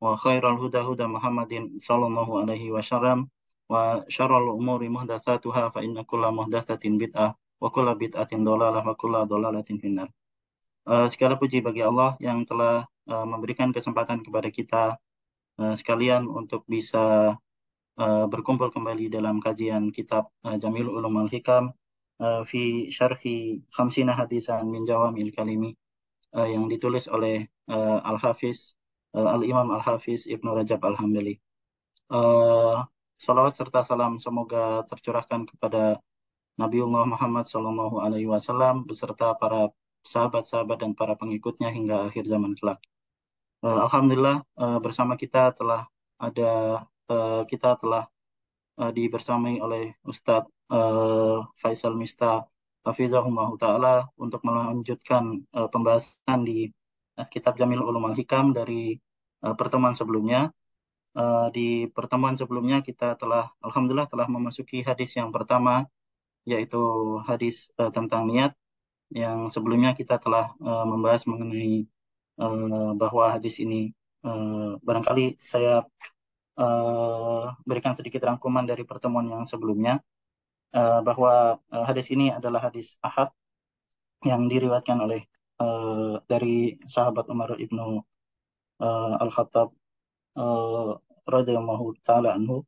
وخير الهدى هدى محمد صلى الله عليه وسلم وشر الأمور محدثاتها فإن كل محدثة بدعة وكل بدعة ضلالة وكل ضلالة في النار. Segala puji bagi Allah yang telah memberikan kesempatan kepada kita sekalian untuk bisa berkumpul kembali dalam kajian kitab Jamil Ulum Al-Hikam fi syarhi khamsina hadisan min jawamil kalimi yang ditulis oleh Al-Hafiz Al-Imam Al-Hafiz Ibnu Rajab Al-Hambali. Salawat serta salam semoga tercurahkan kepada Nabiullah Muhammad Sallallahu Alaihi Wasallam beserta para sahabat-sahabat dan para pengikutnya hingga akhir zaman kelak. Alhamdulillah bersama kita telah ada kita telah dibersamai oleh Ustadz Faisal Mista Hafizahullah Ta'ala untuk melanjutkan pembahasan di kitab Jamil Ulum Al-Hikam dari pertemuan sebelumnya. Di pertemuan sebelumnya kita telah Alhamdulillah telah memasuki hadis yang pertama, yaitu hadis tentang niat, yang sebelumnya kita telah membahas mengenai bahwa hadis ini barangkali saya berikan sedikit rangkuman dari pertemuan yang sebelumnya, bahwa hadis ini adalah hadis ahad yang diriwayatkan oleh dari sahabat Umar ibnu Al-Khattab radhiyallahu taala anhu.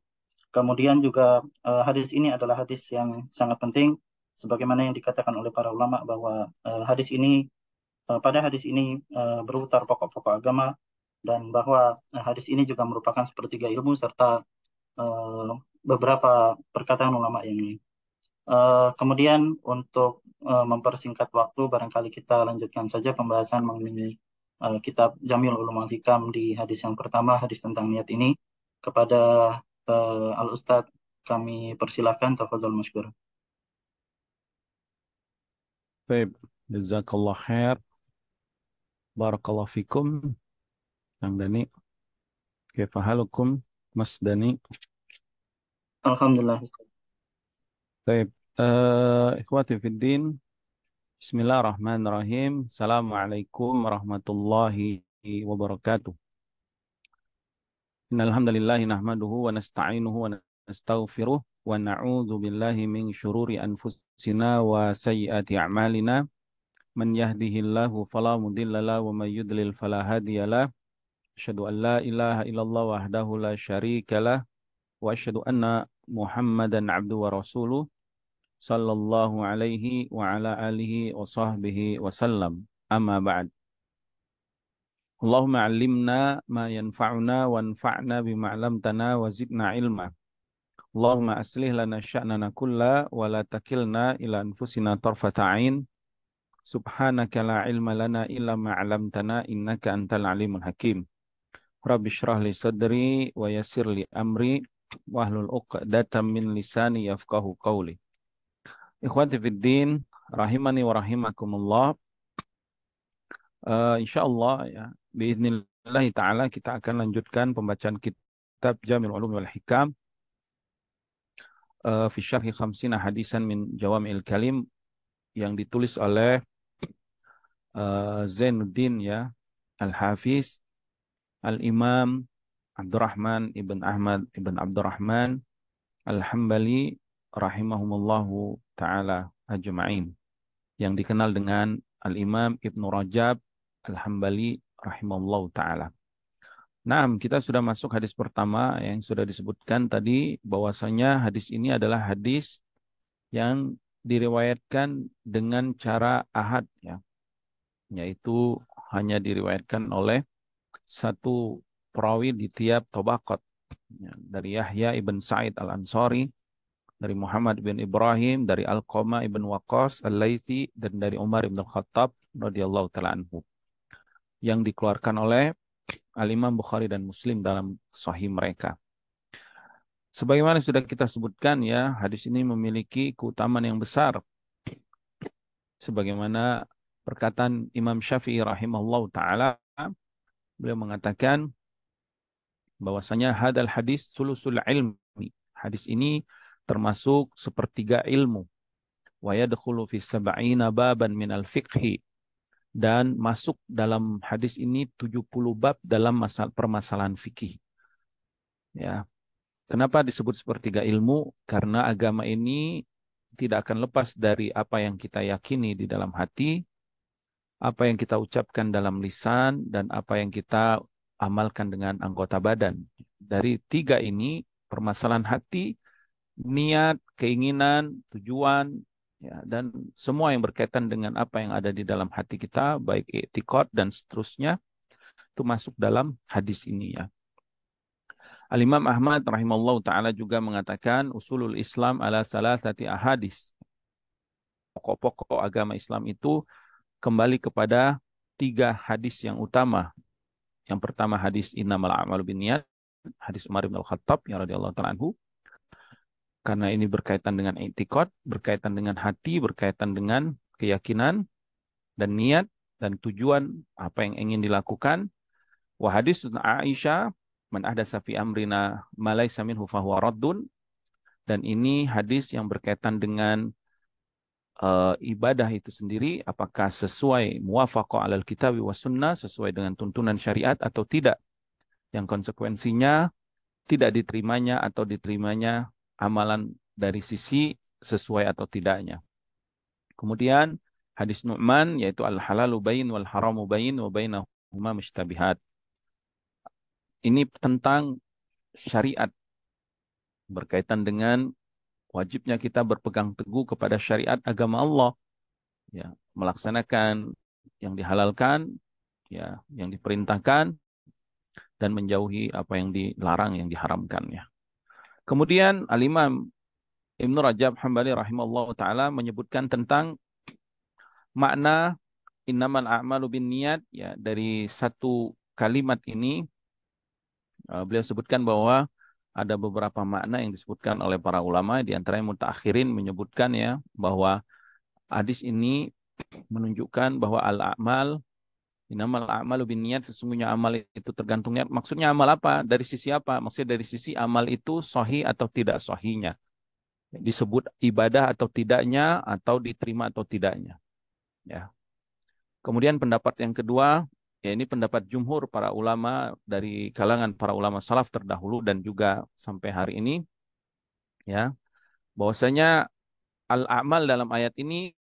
Kemudian juga hadis ini adalah hadis yang sangat penting, sebagaimana yang dikatakan oleh para ulama bahwa pada hadis ini berputar pokok-pokok agama, dan bahwa hadis ini juga merupakan sepertiga ilmu serta beberapa perkataan ulama yang lain. Kemudian untuk mempersingkat waktu, barangkali kita lanjutkan saja pembahasan mengenai kitab Jamil Ulum Al-Hikam di hadis yang pertama, hadis tentang niat ini. Kepada Al-Ustadz kami persilahkan, tafadhol masykur. Baik, jazakallah khair. Barakallah fikum. Kang Dani, kaifa halukum Mas Dani? Alhamdulillah. Baik, ikhwati fiddin. Bismillahirrahmanirrahim. Assalamualaikum warahmatullahi wabarakatuh. Innal hamdalillah nahmaduhu wa nasta'inuhu wa nastaghfiruh wa na'udzu billahi min syururi anfusina wa sayyiati a'malina. Man yahdihillahu fala mudilla lahu wa may yudlil fala hadiyalah. Asyhadu an la ilaha illallah wahdahu la syarikalah wa asyhadu anna Muhammadan abduhu wa rasuluh sallallahu alaihi wa ala alihi wa sahbihi wasallam. Amma ba'd. Allahumma 'allimna ma yanfa'una wanfa'na bima 'allamtana wa zidna ilma. Allahumma aslih lana sya'nana kulla wa la takilna ila anfusina tarfata 'ain. Subhanaka la ilma lana illa ma 'allamtana innaka antal alimul hakim. Rabbi shrah li sadri wa yassir li amri wahlul 'uqdatam min lisani yafqahu qawli. Ikhwati fiddin, rahimani wa rahimakumullah. Insyaallah ya, biiznillah ta'ala kita akan lanjutkan pembacaan kitab Jamil Ulum wal Hikam fi syarhi khamsina hadisan min jawami'il kalim yang ditulis oleh Zainuddin ya Al-Hafiz Al-Imam Abdurrahman ibn Ahmad ibn Abdurrahman Al-Hambali rahimahumullahu ta'ala ajma'in, yang dikenal dengan Al-Imam Ibnu Rajab Al-Hambali rahimahullahu ta'ala. Nah, kita sudah masuk hadis pertama yang sudah disebutkan tadi, bahwasanya hadis ini adalah hadis yang diriwayatkan dengan cara ahad ya, yaitu hanya diriwayatkan oleh satu perawi di tiap tabaqat ya, dari Yahya ibn Sa'id Al-Ansari, dari Muhammad bin Ibrahim, dari Alqamah ibn Waqqas Al-Laitsi, dan dari Umar ibn Khattab radhiyallahu ta'ala anhu, yang dikeluarkan oleh Al-Imam Bukhari dan Muslim dalam sahih mereka. Sebagaimana sudah kita sebutkan ya, hadis ini memiliki keutamaan yang besar. Sebagaimana perkataan Imam Syafi'i rahimahullahu ta'ala, beliau mengatakan bahwasanya hadal hadis sulusul ilmi. Hadis ini termasuk sepertiga ilmu. Wa yadkhulu fi sab'ina baban minal fiqhi. dan masuk dalam hadis ini 70 bab dalam permasalahan fikih. Ya, kenapa disebut sepertiga ilmu? Karena agama ini tidak akan lepas dari apa yang kita yakini di dalam hati, apa yang kita ucapkan dalam lisan, dan apa yang kita amalkan dengan anggota badan. Dari tiga ini, permasalahan hati, niat, keinginan, tujuan, ya, dan semua yang berkaitan dengan apa yang ada di dalam hati kita, baik i'tiqad dan seterusnya, itu masuk dalam hadis ini ya. Al-Imam Ahmad rahimahullah ta'ala juga mengatakan usulul Islam ala salasati ahadis. Pokok-pokok agama Islam itu kembali kepada tiga hadis yang utama. Yang pertama hadis innamal a'malu binniyat, hadis Umar bin Al-Khattab yang radhiyallahu ta'ala anhu. Karena ini berkaitan dengan i'tiqad, berkaitan dengan hati, berkaitan dengan keyakinan dan niat dan tujuan apa yang ingin dilakukan. Wa hadis Aisyah man ahdasa fi amrina ma laysa minhu fahuwa raddun. Dan ini hadis yang berkaitan dengan ibadah itu sendiri, apakah sesuai muwafaqah alal kitab wa sunnah, sesuai dengan tuntunan syariat atau tidak, yang konsekuensinya tidak diterimanya atau diterimanya amalan dari sisi sesuai atau tidaknya. Kemudian hadis Nu'man yaitu al-halalu bayin wal haramu bayin wa bainahuma mushtabihat. Ini tentang syariat berkaitan dengan wajibnya kita berpegang teguh kepada syariat agama Allah, ya, melaksanakan yang dihalalkan, ya, yang diperintahkan dan menjauhi apa yang dilarang, yang diharamkan ya. Kemudian Al-Imam Ibnu Rajab Hambali rahimahullah taala menyebutkan tentang makna innamal a'malu binniyat ya, dari satu kalimat ini beliau sebutkan bahwa ada beberapa makna yang disebutkan oleh para ulama, di antaranya mutaakhirin menyebutkan ya bahwa hadis ini menunjukkan bahwa al-a'mal innamal a'malu binniyat, sesungguhnya amal itu tergantung niat. Maksudnya amal apa? Dari sisi apa? Maksudnya dari sisi amal itu sahih atau tidak sahihnya. Disebut ibadah atau tidaknya, atau diterima atau tidaknya. Ya. Kemudian pendapat yang kedua, ya ini pendapat jumhur para ulama dari kalangan para ulama salaf terdahulu dan juga sampai hari ini, ya, bahwasanya al-a'mal dalam ayat ini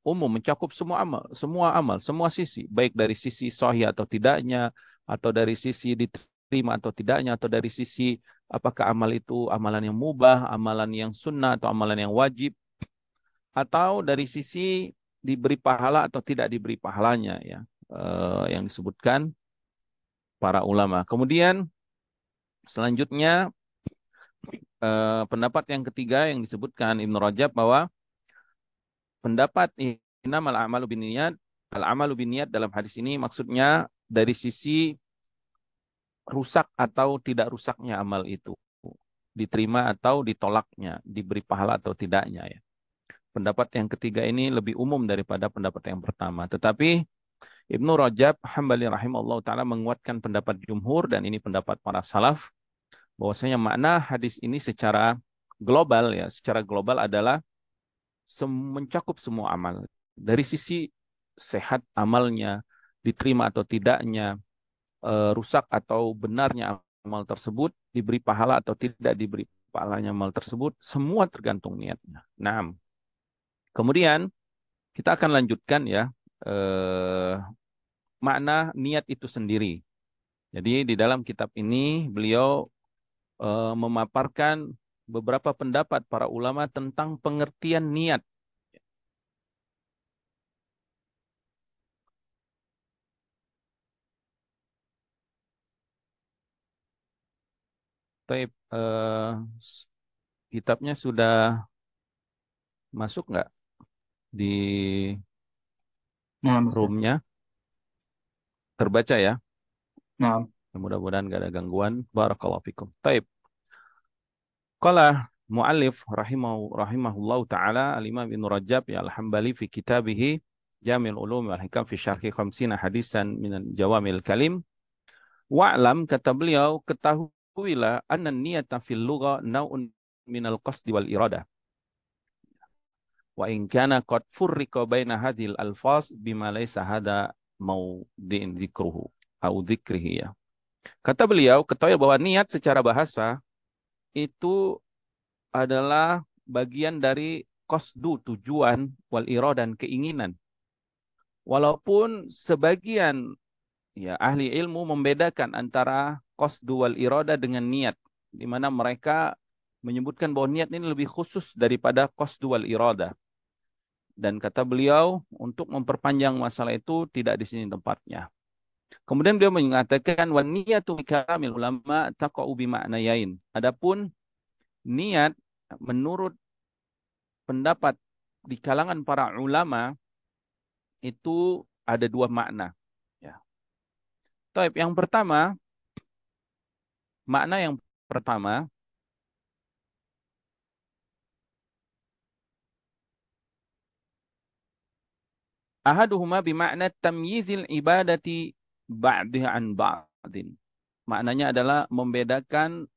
umum, mencakup semua amal, semua sisi, baik dari sisi sahih atau tidaknya, atau dari sisi diterima atau tidaknya, atau dari sisi apakah amal itu amalan yang mubah, amalan yang sunnah, atau amalan yang wajib, atau dari sisi diberi pahala atau tidak diberi pahalanya ya, yang disebutkan para ulama. Kemudian selanjutnya pendapat yang ketiga yang disebutkan Ibnu Rajab bahwa pendapat innamal a'malu binniyat, al-amalu binniyat dalam hadis ini maksudnya dari sisi rusak atau tidak rusaknya amal itu, diterima atau ditolaknya, diberi pahala atau tidaknya ya. Pendapat yang ketiga ini lebih umum daripada pendapat yang pertama. Tetapi Ibnu Rajab Hambali rahimahullah ta'ala menguatkan pendapat jumhur, dan ini pendapat para salaf, bahwasanya makna hadis ini secara global ya, secara global adalah mencakup semua amal. Dari sisi sehat amalnya, diterima atau tidaknya, rusak atau benarnya amal tersebut, diberi pahala atau tidak diberi pahalanya amal tersebut, semua tergantung niatnya. Nah, kemudian kita akan lanjutkan ya makna niat itu sendiri. Jadi di dalam kitab ini beliau memaparkan beberapa pendapat para ulama tentang pengertian niat. Taib, kitabnya sudah masuk nggak di Nah, Ustaz. roomnya? Terbaca ya? Nah, Mudah-mudahan nggak ada gangguan. Barakallahu fikum. Taib. Qala mu'allif rahimahullah ta'ala al-Imam Ibn Rajab ya al-Hambali fi kitabihi Jami'ul Ulum wal Hikam fi syarhi khamsina hadisan minan jawamil kalim. Wa'lam, kata beliau, ketahuilah anna niyata fil lugha naun minal qasdi wal iradah. Wa in kana qad furriqa baina hadhil alfaz bima laysa hada maudi'in dzikruhu au dzikrihi ya. Kata beliau, ketahui bahwa niat secara bahasa itu adalah bagian dari qasdu, tujuan, wal ira dan keinginan. Walaupun sebagian ya ahli ilmu membedakan antara qasdu wal irada dengan niat, di mana mereka menyebutkan bahwa niat ini lebih khusus daripada qasdu wal irada. Dan kata beliau, untuk memperpanjang masalah itu tidak di sini tempatnya. Kemudian beliau mengatakan wan niyatu kalamil ulama taqa'u bi ma'nayain. Adapun niat menurut pendapat di kalangan para ulama itu ada dua makna. Ya. Taib, makna yang pertama, ahaduhuma bimakna tamyizil ibadati ba'dih an ba'din. Maknanya adalah membedakan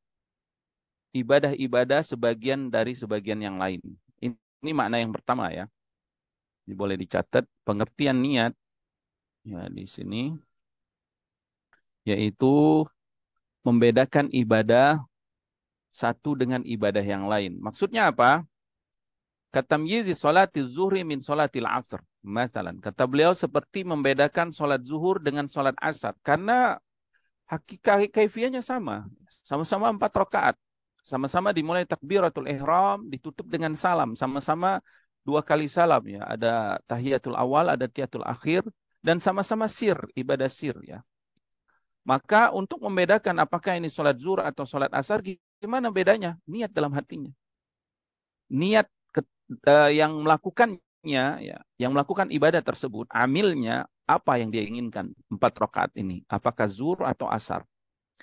ibadah-ibadah sebagian dari sebagian yang lain. Ini makna yang pertama ya. Ini boleh dicatat pengertian niat ya di sini yaitu membedakan ibadah satu dengan ibadah yang lain. Maksudnya apa? Katamyizi salati zuhri min salatil asr. Masalan, kata beliau seperti membedakan salat zuhur dengan salat asar. Karena hakikat kaifiahnya sama. Sama-sama 4 rakaat. Sama-sama dimulai takbiratul ihram, ditutup dengan salam. Sama-sama 2 kali salam ya. Ada tahiyatul awal, ada tahiyatul akhir. Dan sama-sama sir, ibadah sir ya. Maka untuk membedakan apakah ini salat zuhur atau salat asar, gimana bedanya? Niat dalam hatinya. Niat yang melakukannya ya, yang melakukan ibadah tersebut, amilnya apa yang dia inginkan 4 rakaat ini, apakah zuhur atau asar.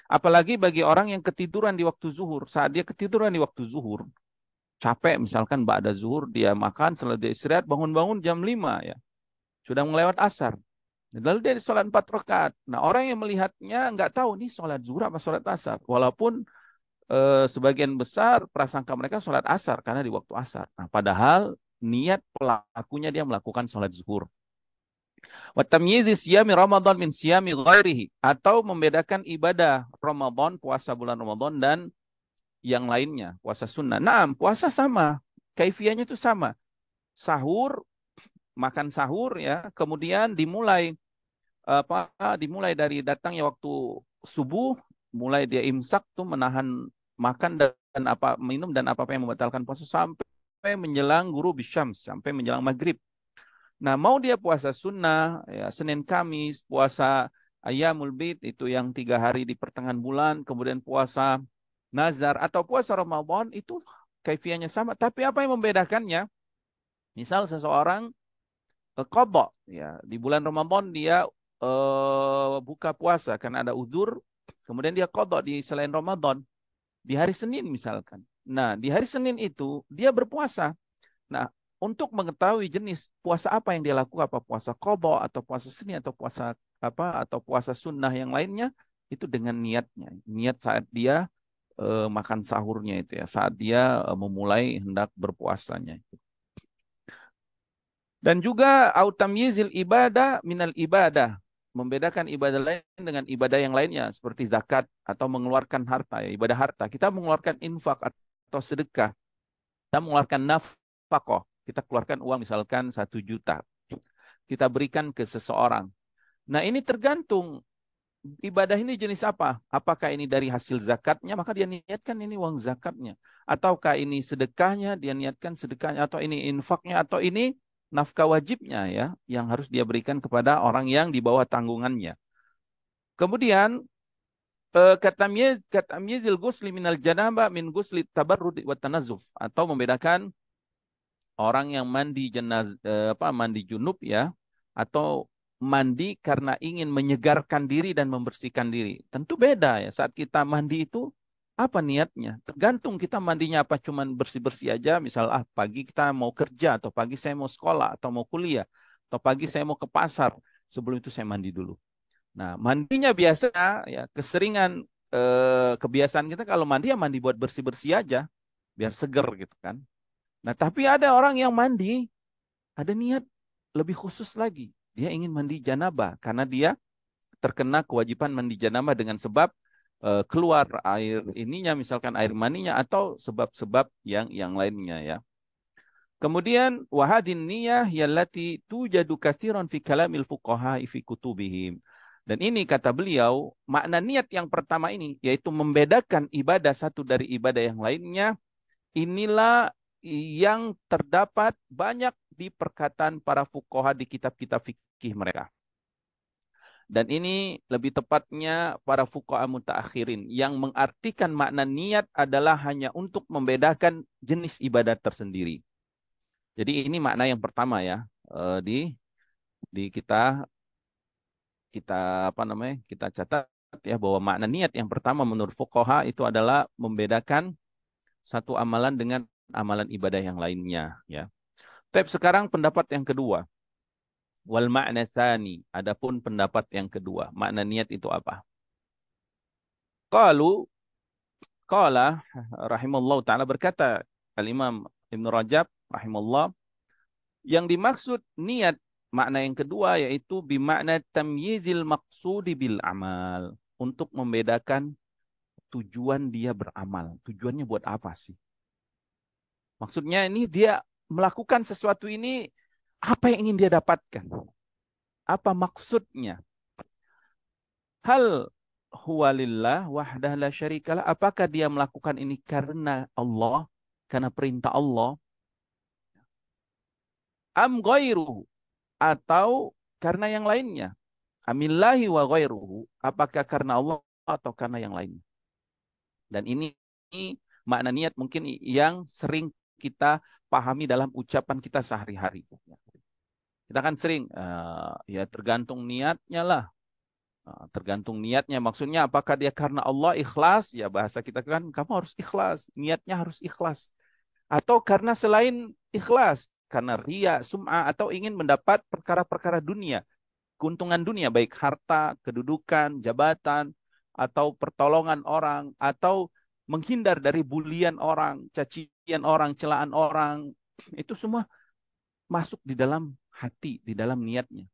Apalagi bagi orang yang ketiduran di waktu zuhur, saat dia ketiduran di waktu zuhur, capek misalkan ba'da zuhur, dia makan, setelah dia istirahat, bangun-bangun jam 5 ya, sudah melewat asar. Lalu dia sholat 4 rakaat. Nah orang yang melihatnya nggak tahu nih sholat zuhur apa sholat asar. Walaupun sebagian besar prasangka mereka sholat asar karena di waktu asar. Nah, padahal niat pelakunya dia melakukan sholat zuhur. Wa tamyizi siyami Ramadan min siyami ghairihi, atau membedakan ibadah Ramadan, puasa bulan Ramadan dan yang lainnya, puasa sunnah. Nah, puasa sama, kaifiahnya itu sama. Sahur, makan sahur ya, kemudian dimulai dari datangnya waktu subuh, mulai dia imsak tuh menahan makan dan apa minum dan apa yang membatalkan puasa sampai menjelang ghurub syams, sampai menjelang maghrib. Nah, mau dia puasa sunnah ya, Senin Kamis, puasa Ayyamul Bid itu yang 3 hari di pertengahan bulan, kemudian puasa Nazar atau puasa Ramadan itu kaifiahnya sama. Tapi apa yang membedakannya? Misal seseorang qadha ya di bulan Ramadan dia buka puasa karena ada uzur, kemudian dia qadha di selain Ramadan di hari Senin misalkan. Nah, di hari Senin itu dia berpuasa. Nah, untuk mengetahui jenis puasa apa yang dia lakukan, apa puasa qadha atau puasa Senin atau puasa apa atau puasa sunnah yang lainnya, itu dengan niatnya. Niat saat dia makan sahurnya itu ya, saat dia memulai hendak berpuasanya. Dan juga autamyizil ibadah minal ibadah. Membedakan ibadah lain dengan ibadah yang lainnya. Seperti zakat atau mengeluarkan harta. Ya, ibadah harta. Kita mengeluarkan infak atau sedekah. Kita mengeluarkan nafkah. Kita keluarkan uang misalkan 1 juta. Kita berikan ke seseorang. Nah ini tergantung. Ibadah ini jenis apa? Apakah ini dari hasil zakatnya? Maka dia niatkan ini uang zakatnya. Ataukah ini sedekahnya? Dia niatkan sedekahnya. Atau ini infaknya? Atau ini nafkah wajibnya ya, yang harus dia berikan kepada orang yang di bawah tanggungannya. Kemudian katamyizil ghusli minal janabah min ghusli tabarrud wa tanazzuf, atau membedakan orang yang mandi mandi junub ya, atau mandi karena ingin menyegarkan diri dan membersihkan diri. Tentu beda ya, saat kita mandi itu apa niatnya? Tergantung kita mandinya apa, cuman bersih-bersih aja, misal pagi kita mau kerja, atau pagi saya mau sekolah, atau mau kuliah, atau pagi saya mau ke pasar, sebelum itu saya mandi dulu. Nah, mandinya biasa ya, keseringan kebiasaan kita kalau mandi ya mandi buat bersih-bersih aja, biar seger gitu kan. Nah, tapi ada orang yang mandi, ada niat lebih khusus lagi. Dia ingin mandi janabah karena dia terkena kewajiban mandi janabah dengan sebab keluar air ininya, misalkan air maninya atau sebab-sebab yang lainnya ya. Kemudian wahadin niyah yallati tujadu katsiran fi kalamil fuqaha fi kutubihim. Dan ini kata beliau, makna niat yang pertama ini yaitu membedakan ibadah satu dari ibadah yang lainnya. Inilah yang terdapat banyak di perkataan para fuqaha di kitab-kitab fikih mereka. Dan ini lebih tepatnya para fuqaha mutaakhirin yang mengartikan makna niat adalah hanya untuk membedakan jenis ibadat tersendiri. Jadi ini makna yang pertama ya, di kita kita apa namanya, kita catat ya, bahwa makna niat yang pertama menurut fuqaha itu adalah membedakan satu amalan dengan amalan ibadah yang lainnya ya. Tapi sekarang pendapat yang kedua, wal makna tsani, adapun pendapat yang kedua, makna niat itu apa? Qalu qala rahimallahu taala, berkata Al-Imam Ibnu Rajab rahimallahu, yang dimaksud niat makna yang kedua yaitu bimakna tamyizil maqsudi bil amal, untuk membedakan tujuan dia beramal. Tujuannya buat apa sih? Maksudnya ini dia melakukan sesuatu ini, apa yang ingin dia dapatkan? Apa maksudnya? Hal huwa lillah wahdah la syarikalah. Apakah dia melakukan ini karena Allah, karena perintah Allah? Am ghairuhu, atau karena yang lainnya? Amillahi wa ghairuhu, apakah karena Allah atau karena yang lainnya? Dan ini makna niat mungkin yang sering kita pahami dalam ucapan kita sehari-hari. Kita kan sering, ya tergantung niatnya lah. Tergantung niatnya, maksudnya apakah dia karena Allah ikhlas? Ya bahasa kita kan, kamu harus ikhlas. Niatnya harus ikhlas. Atau karena selain ikhlas, karena ria, sum'ah, atau ingin mendapat perkara-perkara dunia. Keuntungan dunia, baik harta, kedudukan, jabatan, atau pertolongan orang, atau menghindar dari bulian orang, cacian orang, celaan orang. Itu semua masuk di dalam hati, di dalam niatnya.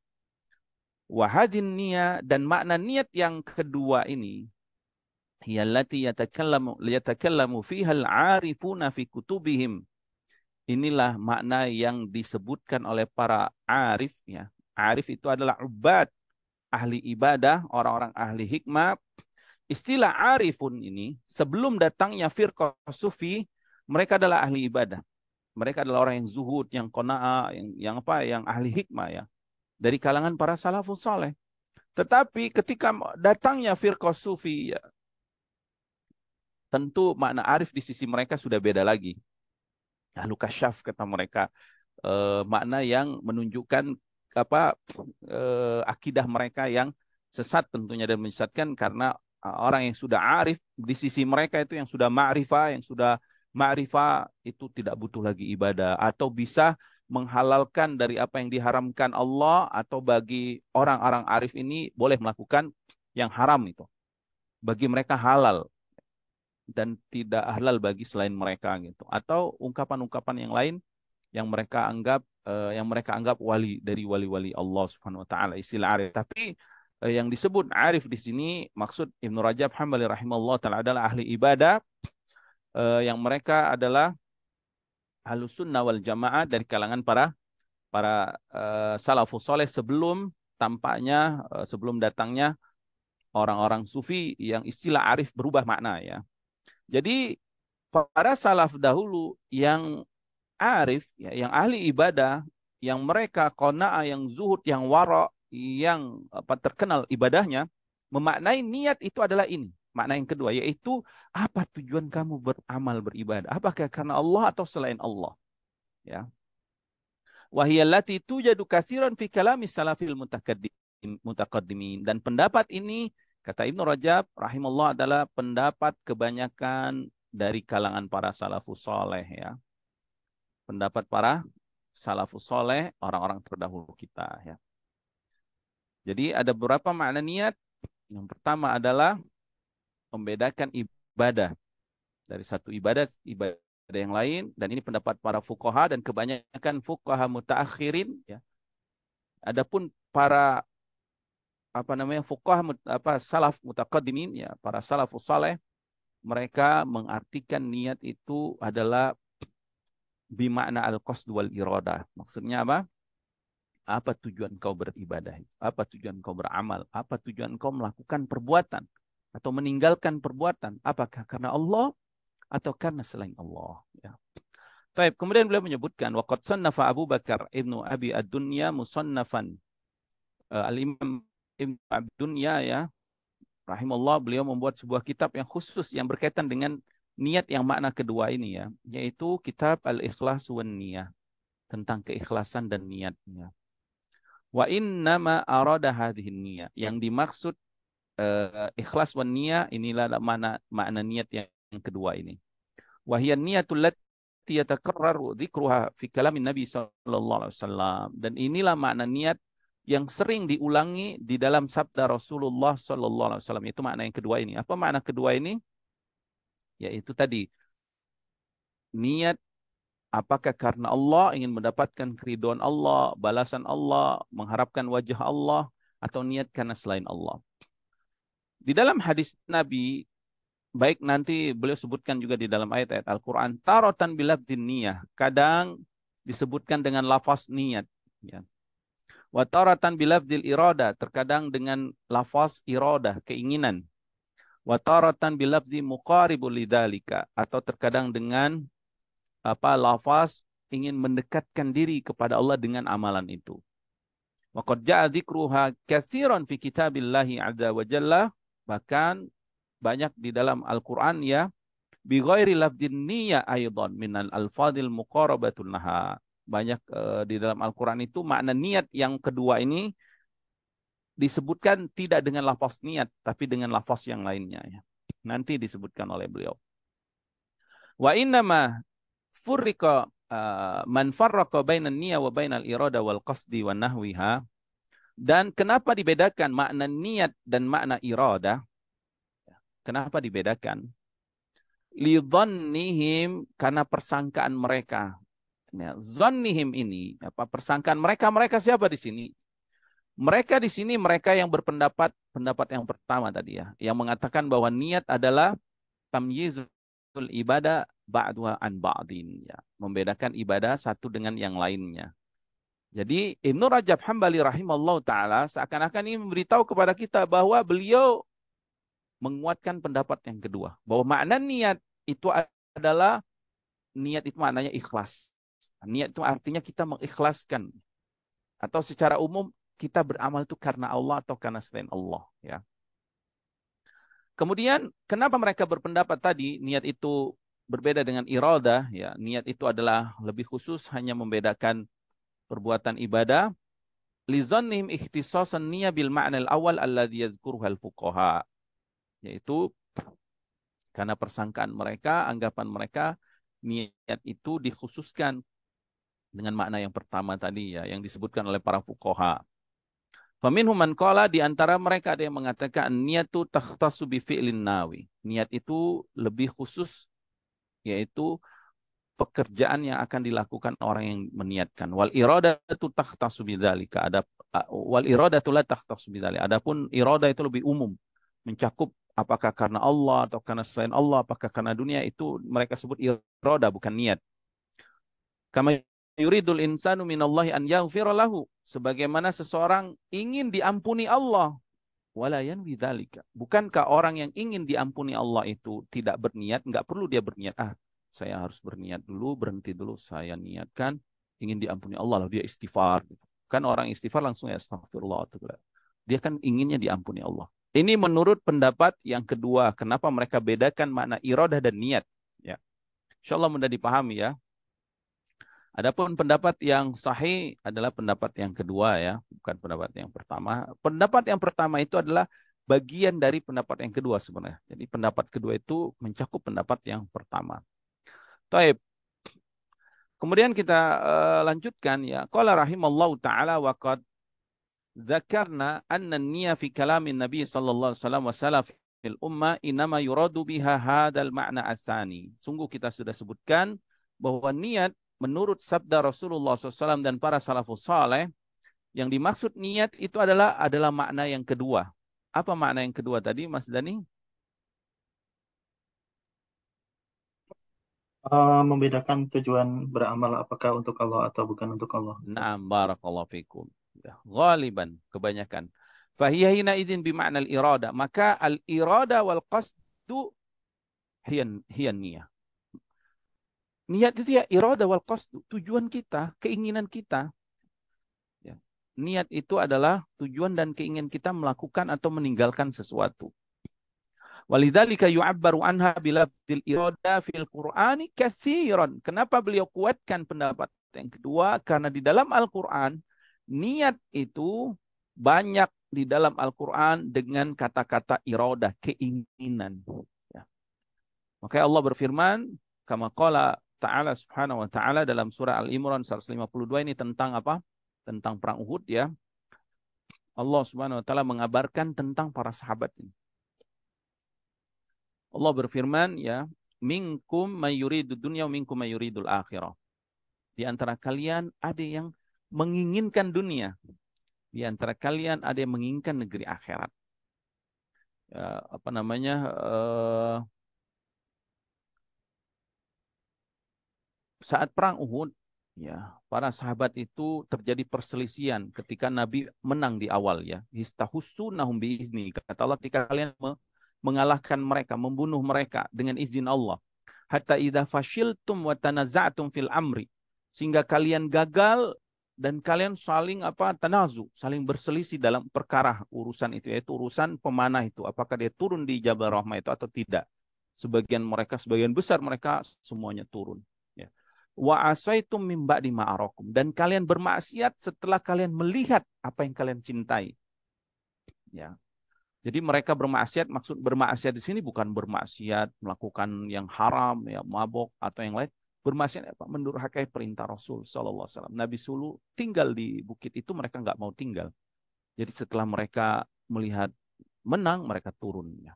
Wahadin niat, dan makna niat yang kedua ini, hiyallati yatakallamu fiha al-arifuna fi kutubihim. Inilah makna yang disebutkan oleh para arif ya. Arif itu adalah ubad, ahli ibadah, orang-orang ahli hikmah. Istilah arifun ini sebelum datangnya firqah sufi, mereka adalah ahli ibadah. Mereka adalah orang yang zuhud, yang qanaah, yang apa, yang ahli hikmah ya. Dari kalangan para salafus saleh. Tetapi ketika datangnya firqah sufi, ya, tentu makna arif di sisi mereka sudah beda lagi. Ahlu kasyaf kata mereka, makna yang menunjukkan apa, akidah mereka yang sesat tentunya, dan menyesatkan karena orang yang sudah arif di sisi mereka itu yang sudah ma'rifah, itu tidak butuh lagi ibadah atau bisa menghalalkan dari apa yang diharamkan Allah, atau bagi orang-orang arif ini boleh melakukan yang haram itu. Bagi mereka halal dan tidak halal bagi selain mereka gitu. Atau ungkapan-ungkapan yang lain yang mereka anggap wali dari wali-wali Allah Subhanahu wa taala, istilah arif. Tapi yang disebut arif di sini maksud Ibnu Rajab Hambali rahimahullah taala adalah ahli ibadah, yang mereka adalah ahlus sunnah wal jamaah dari kalangan para para salafus soleh sebelum tampaknya sebelum datangnya orang-orang sufi yang istilah arif berubah makna ya. Jadi para salaf dahulu yang arif, ya, yang ahli ibadah, yang mereka qanaah, yang zuhud, yang wara, yang apa, terkenal ibadahnya, memaknai niat itu adalah ini. Makna yang kedua yaitu apa tujuan kamu beramal beribadah? Apakah karena Allah atau selain Allah? Ya. Wahiyallati tujadu katsiran fi kalami salafil mutaqaddimin. Dan pendapat ini kata Ibnu Rajab rahimahullah adalah pendapat kebanyakan dari kalangan para salafus saleh ya. Pendapat para salafus soleh, orang-orang terdahulu kita ya. Jadi ada beberapa makna niat. Yang pertama adalah membedakan ibadah dari satu ibadah ada yang lain, dan ini pendapat para fuqaha dan kebanyakan fuqaha mutaakhirin ya. Adapun para fuqaha salaf mutaqaddimin ya, para salafus saleh, mereka mengartikan niat itu adalah bimakna al-qasd wal iradah. Maksudnya apa? Apa tujuan kau beribadah? Apa tujuan kau beramal? Apa tujuan kau melakukan perbuatan atau meninggalkan perbuatan? Apakah karena Allah atau karena selain Allah? Ya. Baik, kemudian beliau menyebutkan waqad sannafa Abu Bakar Ibnu Abi Ad-Dunya musannafan. Al-Imam Ibnu Abi Dunya ya, rahimahullah, beliau membuat sebuah kitab yang khusus yang berkaitan dengan niat yang makna kedua ini ya, yaitu kitab Al-Ikhlas wan Niyah, tentang keikhlasan dan niatnya. Wa innama arada hadhihi niyah. Yang dimaksud ikhlas wan niyah inilah makna niat yang kedua ini. Wa hiya niyatul lati yatakarraru dzikruha fi kalamin Nabi sallallahu alaihi wasallam. Dan inilah makna niat yang sering diulangi di dalam sabda Rasulullah sallallahu alaihi wasallam. Itu makna yang kedua ini. Apa makna kedua ini? Yaitu tadi niat apakah karena Allah, ingin mendapatkan keridhaan Allah, balasan Allah, mengharapkan wajah Allah, atau niat karena selain Allah. Di dalam hadis Nabi, baik nanti beliau sebutkan juga di dalam ayat-ayat Al-Quran, tarotan bilafdhin niyah, kadang disebutkan dengan lafaz niat. Ya. Wa taratan bilafdhil irada, terkadang dengan lafaz irada, keinginan. Wa taratan bilafdhi muqaribul lidzalika, atau terkadang dengan lafaz ingin mendekatkan diri kepada Allah dengan amalan itu. Wa qad ja'a dzikruha katsiran fi kitabillahi azza wa jalla, bahkan banyak di dalam Al-Qur'an ya, bi ghairi lafdhin niyya aidan minal alfadhil muqarabatul laha. Banyak di dalam Al-Qur'an itu makna niat yang kedua ini disebutkan tidak dengan lafaz niat tapi dengan lafaz yang lainnya ya. Nanti disebutkan oleh beliau. Wa innama furriqa man farraqa bainan niyya wa bainal irada wal qasdi wa nahwiha. Dan kenapa dibedakan makna niat dan makna irada? Kenapa dibedakan? Lidzannihim, karena persangkaan mereka. Ya, zannihim ini persangkaan mereka. Mereka siapa di sini? Mereka di sini mereka yang berpendapat yang pertama tadi ya, yang mengatakan bahwa niat adalah tamyizul ibadah ba'duha an ba'din ya, membedakan ibadah satu dengan yang lainnya. Jadi Ibnu Rajab Hambali rahimahullah taala seakan-akan ini memberitahu kepada kita bahwa beliau menguatkan pendapat yang kedua, bahwa makna niat itu adalah niat itu maknanya ikhlas. Niat itu artinya kita mengikhlaskan, atau secara umum kita beramal itu karena Allah atau karena selain Allah ya. Kemudian kenapa mereka berpendapat tadi niat itu berbeda dengan iradah ya, niat itu adalah lebih khusus hanya membedakan perbuatan ibadah. Lizannihim ikhtisasan niyya bil ma'na al-awwal alladhi yadhkuruhu al-fuqaha, yaitu karena persangkaan mereka, anggapan mereka, niat itu dikhususkan dengan makna yang pertama tadi ya, yang disebutkan oleh para fuqaha. Faminhum man qala, di antara mereka ada yang mengatakan niatu takhtassu bi fi'lin nawi. Niat itu lebih khusus, yaitu pekerjaan yang akan dilakukan orang yang meniatkan. Wal iradatu takhtassu bidzalika. Wal iradatu la takhtassu bidzalika. Adapun irada itu lebih umum, mencakup apakah karena Allah atau karena selain Allah, apakah karena dunia, itu mereka sebut irada bukan niat. Kama yuridul insanu minallahi an yaghfira lahu, sebagaimana seseorang ingin diampuni Allah, wala yanwi dzalika. Bukankah orang yang ingin diampuni Allah itu tidak berniat, enggak perlu dia berniat, saya harus berniat dulu, berhenti dulu, saya niatkan ingin diampuni Allah, lalu dia istighfar. Kan orang istighfar langsung ya astagfirullah. Dia kan inginnya diampuni Allah. Ini menurut pendapat yang kedua. Kenapa mereka bedakan makna iradah dan niat? Ya, InsyaAllah mudah dipahami ya. Adapun pendapat yang sahih adalah pendapat yang kedua ya, bukan pendapat yang pertama. Pendapat yang pertama itu adalah bagian dari pendapat yang kedua sebenarnya. Jadi pendapat kedua itu mencakup pendapat yang pertama. Taib. Kemudian kita lanjutkan ya. Qala rahimallahu taala wa qad dzakarna anna an-niyya fi kalamin Nabi sallallahu alaihi wasallam wa salaf ummah inama yuradu biha hadzal ma'na atsani. Sungguh kita sudah sebutkan bahwa niat menurut sabda Rasulullah SAW dan para salafus saleh, yang dimaksud niat itu adalah makna yang kedua. Apa makna yang kedua tadi, Mas Dani? Membedakan tujuan beramal apakah untuk Allah atau bukan untuk Allah, Ustaz. Na'am, barakallahu fikum. Ya, ghaliban, kebanyakan. Fahiya hina idzin bima'na al-irada. Maka al-irada wal qasdu hiyan niyah. Niat itu ya irada wal qasdu, tujuan kita, keinginan kita. Ya. Niat itu adalah tujuan dan keinginan kita melakukan atau meninggalkan sesuatu. Walidzalika yu'abbaru anha bilafdzil irada fil Qur'ani katsiran. Kenapa beliau kuatkan pendapat yang kedua? Karena di dalam Al-Qur'an niat itu banyak di dalam Al-Qur'an dengan kata-kata irada, keinginan. Ya. Makanya Allah berfirman, kama qala ta'ala subhanahu wa ta'ala dalam surah Al-Imran 152 ini tentang apa? Tentang perang Uhud ya. Allah subhanahu wa ta'ala mengabarkan tentang para sahabat ini. Allah berfirman ya, minkum mayuridu dunya minkum mayuridul akhirah. Di antara kalian ada yang menginginkan dunia. Di antara kalian ada yang menginginkan negeri akhirat. Apa namanya? Saat perang Uhud, ya, para sahabat itu terjadi perselisihan ketika Nabi menang di awal ya. Histahussunahum biizni. Kata Allah, ketika kalian mengalahkan mereka, membunuh mereka dengan izin Allah. Hatta idza fashiltum wa tanaza'tum fil amri. Sehingga kalian gagal dan kalian saling tanazu, saling berselisih dalam perkara urusan itu, yaitu urusan pemanah itu, apakah dia turun di Jabal Rahmah itu atau tidak. Sebagian besar mereka semuanya turun. Ya. Wa asaitum min ba'di ma'arakum, dan kalian bermaksiat setelah kalian melihat apa yang kalian cintai. Ya. Jadi mereka bermaksiat, maksud bermaksiat di sini bukan bermaksiat melakukan yang haram, ya mabok atau yang lain. Bermaksiat apa? Mendurhakai perintah Rasul Sallallahu Alaihi Wasallam. Nabi Sulu tinggal di bukit itu, mereka nggak mau tinggal. Jadi setelah mereka melihat menang, mereka turun. Ya.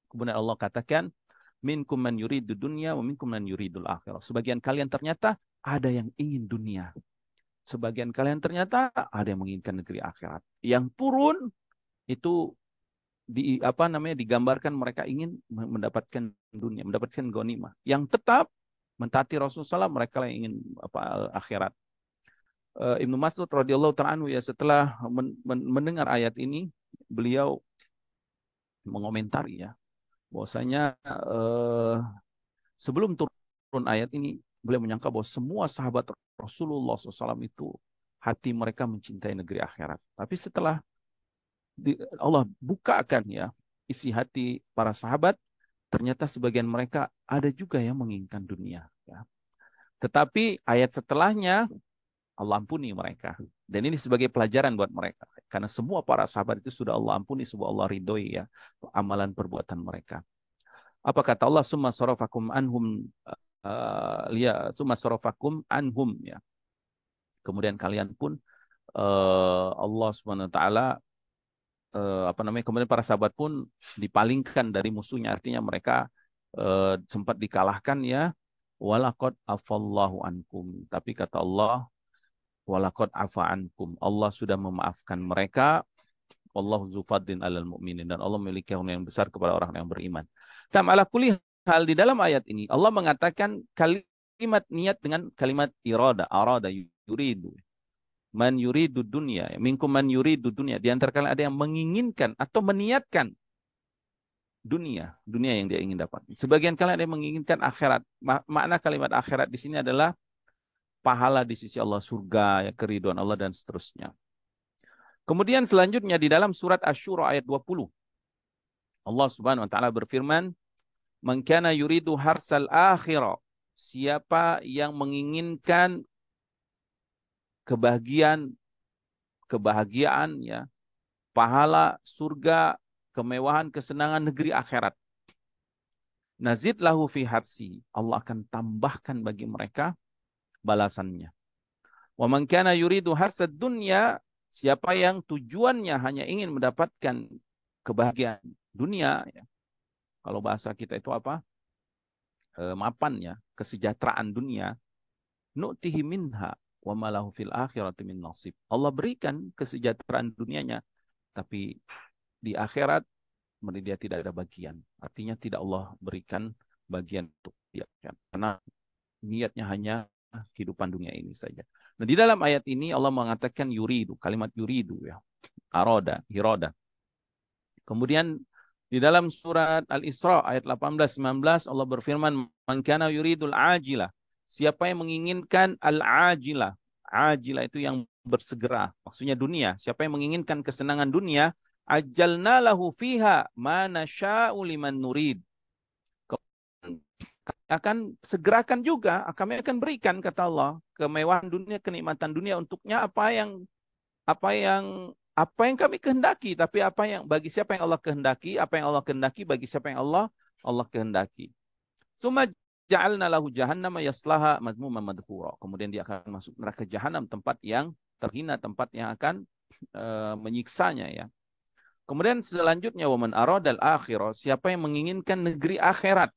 Kemudian Allah katakan, minkum man yuridu dunya wa minkum man yuridul akhirah. Sebagian kalian ternyata ada yang ingin dunia. Sebagian kalian ternyata ada yang menginginkan negeri akhirat. Yang turun itu digambarkan mereka ingin mendapatkan dunia, mendapatkan ghanimah. Yang tetap mentaati Rasulullah, mereka yang ingin akhirat. Ibnu Mas'ud radhiyallahu ta'ala anhu ya, setelah mendengar ayat ini, beliau mengomentari ya bahwasanya sebelum turun ayat ini, beliau menyangka bahwa semua sahabat Rasulullah SAW itu hati mereka mencintai negeri akhirat. Tapi setelah Allah bukakan ya isi hati para sahabat, ternyata sebagian mereka ada juga yang menginginkan dunia. Ya. Tetapi ayat setelahnya Allah ampuni mereka. Dan ini sebagai pelajaran buat mereka. Karena semua para sahabat itu sudah Allah ampuni, semua Allah ridhoi ya amalan perbuatan mereka. Apa kata Allah? Summa sarafakum anhum summa sarafakum anhum ya. Kemudian kalian pun Allah Subhanahu wa taala kemudian para sahabat pun dipalingkan dari musuhnya, artinya mereka sempat dikalahkan ya. Walaqad afallahu ankum, tapi kata Allah walaqad afa ankum, Allah sudah memaafkan mereka. Wallahu dzufadlin 'alal mu'minin, dan Allah memiliki karunia yang besar kepada orang yang beriman. Ala kulli hal, di dalam ayat ini Allah mengatakan kalimat niat dengan kalimat arada yuridu. Man yuridu dunya, minkum man yuridu dunya. Di antara kalian ada yang menginginkan atau meniatkan dunia yang dia ingin dapat. Sebagian kalian ada yang menginginkan akhirat. Makna kalimat akhirat di sini adalah pahala di sisi Allah, surga, ya, keridhaan Allah dan seterusnya. Kemudian selanjutnya di dalam surat Asy-Syura ayat 20. Allah Subhanahu wa taala berfirman, "Man kana yuridu harsal akhirah." Siapa yang menginginkan kebahagiaan ya, pahala, surga, kemewahan, kesenangan negeri akhirat. Nazid lahu fi harsi. Allah akan tambahkan bagi mereka balasannya. Wa man kana yuridu harsad dunya, siapa yang tujuannya hanya ingin mendapatkan kebahagiaan dunia, ya. Kalau bahasa kita itu apa? Mapan ya, kesejahteraan dunia. Nu'tihi minha wa malahu fil akhirati min nasib. Allah berikan kesejahteraan dunianya, tapi di akhirat dia tidak ada bagian. Artinya tidak Allah berikan bagian untuk dia. Karena niatnya hanya kehidupan dunia ini saja. Nah, di dalam ayat ini Allah mengatakan yuridu, kalimat yuridu ya. Aroda, hiroda. Kemudian di dalam surat Al-Isra ayat 18-19 Allah berfirman, "Man kana yuridul ajilah." Siapa yang menginginkan al-ajilah. Ajilah itu yang bersegera, maksudnya dunia. Siapa yang menginginkan kesenangan dunia, ajalna lahu fiha ma nasya'u liman nurid. Akan segerakan juga, kami akan berikan kata Allah kemewahan dunia, kenikmatan dunia untuknya apa yang apa yang kami kehendaki, tapi apa yang bagi siapa yang Allah kehendaki, apa yang Allah kehendaki bagi siapa yang Allah kehendaki. Tsumma ja'alna lahu jahannama yaslaha madmuman madhura. Kemudian dia akan masuk neraka jahanam, tempat yang terhina, tempat yang akan menyiksanya ya. Kemudian selanjutnya waman aradal akhirah, siapa yang menginginkan negeri akhirat.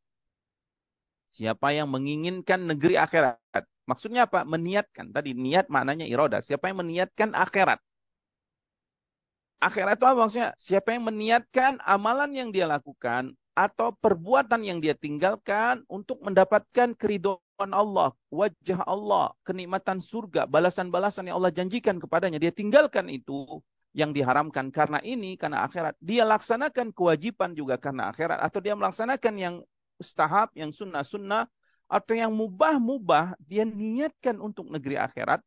Siapa yang menginginkan negeri akhirat. Maksudnya apa? Meniatkan. Tadi niat maknanya iroda. Siapa yang meniatkan akhirat. Akhirat itu apa maksudnya? Siapa yang meniatkan amalan yang dia lakukan atau perbuatan yang dia tinggalkan untuk mendapatkan keridhaan Allah, wajah Allah, kenikmatan surga, balasan-balasan yang Allah janjikan kepadanya. Dia tinggalkan itu yang diharamkan karena ini, karena akhirat. Dia laksanakan kewajiban juga karena akhirat. Atau dia melaksanakan yang mustahab, yang sunnah-sunnah, atau yang mubah-mubah, dia niatkan untuk negeri akhirat.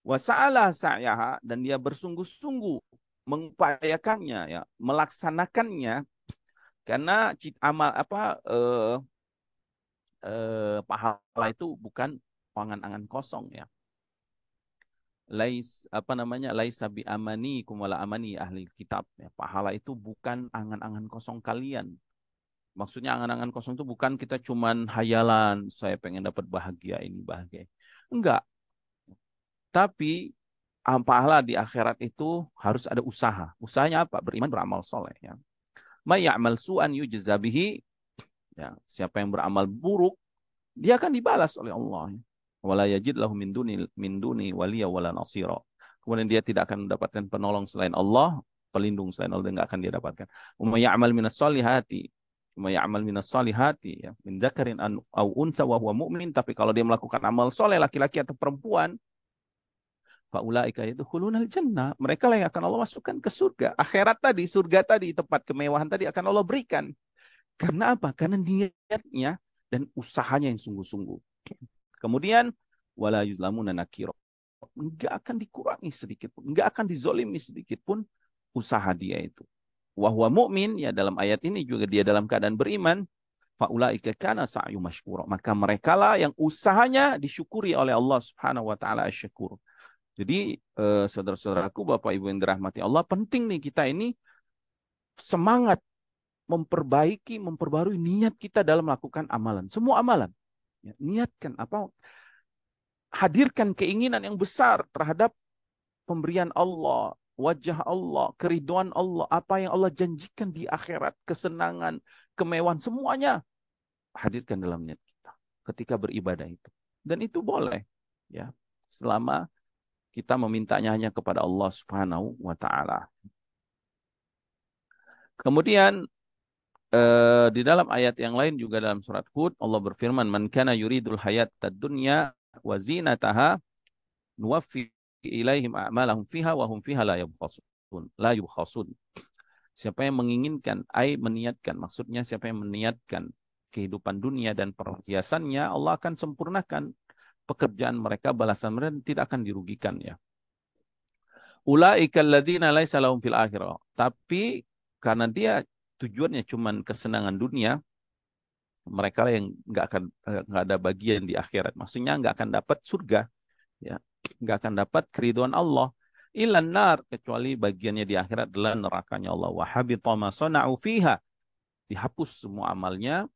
Wasa'ala sa'yaha, dan dia bersungguh-sungguh mengupayakannya, ya, melaksanakannya, karena amal pahala itu bukan angan-angan kosong ya. Laisa bi amani kumala amani ahli kitab ya. Pahala itu bukan angan-angan kosong kalian. Maksudnya angan-angan kosong itu bukan kita cuman hayalan, saya pengen dapat bahagia ini bahagia. Enggak. Tapi pahala di akhirat itu harus ada usaha. Usahanya apa? Beriman, beramal soleh. Ya. May ya'mal su'an yujza bihi. Ya, siapa yang beramal buruk, dia akan dibalas oleh Allah. Wala yajid lahu min duni waliya wala nasira. Kemudian dia tidak akan mendapatkan penolong selain Allah, pelindung selain Allah, enggak akan dia dapatkan. May ya'mal minas solihati. May ya'mal minas solihati. Ya. Min dzakarin au unsa wa huwa mu'min. Tapi kalau dia melakukan amal soleh, laki-laki atau perempuan, faulaika yadkhulunal jannah. Mereka lah yang akan Allah masukkan ke surga. Akhirat tadi, surga tadi, tempat kemewahan tadi akan Allah berikan. Karena apa? Karena niatnya dan usahanya yang sungguh-sungguh. Kemudian wala yuzlamuna nakira. Enggak akan dikurangi sedikit pun, enggak akan dizolimi sedikit pun usaha dia itu. Wa huwa mu'min, ya dalam ayat ini juga dia dalam keadaan beriman. Faulaika kana sa'yu mashkura. Maka merekalah yang usahanya disyukuri oleh Allah Subhanahu wa taala asy-syakur. Jadi saudara-saudaraku, Bapak Ibu yang dirahmati Allah, penting nih kita ini semangat memperbarui niat kita dalam melakukan amalan. Semua amalan. Ya, niatkan apa? Hadirkan keinginan yang besar terhadap pemberian Allah, wajah Allah, keridhaan Allah, apa yang Allah janjikan di akhirat, kesenangan, kemewahan, semuanya hadirkan dalam niat kita ketika beribadah itu. Dan itu boleh, ya, selama kita memintanya hanya kepada Allah Subhanahu wa taala. Kemudian di dalam ayat yang lain juga dalam surat Hud Allah berfirman, "Man kana yuridul hayatad dunya wa zinataha nuwaffi ilaihim a'malahum fiha wa hum fiha la yubkhasun." Siapa yang menginginkan, meniatkan, maksudnya siapa yang meniatkan kehidupan dunia dan perhiasannya, Allah akan sempurnakan pekerjaan mereka, balasan mereka tidak akan dirugikan ya. Ulaika alladzina laisa lahum fil akhirah. Tapi karena dia tujuannya cuma kesenangan dunia, mereka yang nggak ada bagian di akhirat. Maksudnya nggak akan dapat surga, ya, nggak akan dapat keridhaan Allah. Ilan nar, kecuali bagiannya di akhirat adalah nerakanya Allah. Wa habita ma sana'u fiha, dihapus semua amalnya.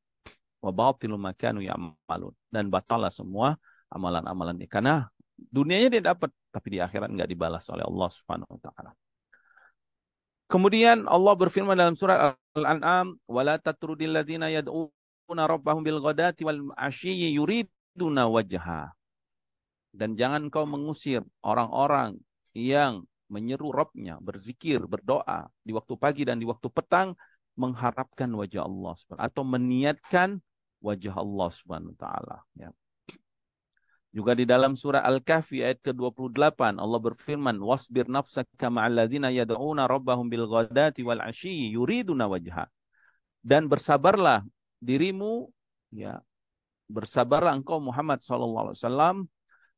Wa batilu ma kanu ya'malun, dan batalah semua amalan-amalannya. Karena dunianya dia dapat, tapi di akhirat nggak dibalas oleh Allah Subhanahu wa taala. Kemudian Allah berfirman dalam surat Al-An'am, "Wala tatrudil ladzina yad'una rabbahum bil ghadati wal 'ashiyyi yuriduna wajha." Dan jangan kau mengusir orang-orang yang menyeru Rabbnya, berzikir, berdoa di waktu pagi dan di waktu petang, mengharapkan wajah Allah atau meniatkan wajah Allah Subhanahu wa taala, ya. Juga di dalam surah Al-Kahfi ayat ke-28 Allah berfirman, "Wasbir nafsaka ma'al ladzina yad'una rabbahum bil ghadati wal 'ashiyyi yuriduna wajha." Dan bersabarlah dirimu, ya, bersabarlah engkau Muhammad sallallahu alaihi wasallam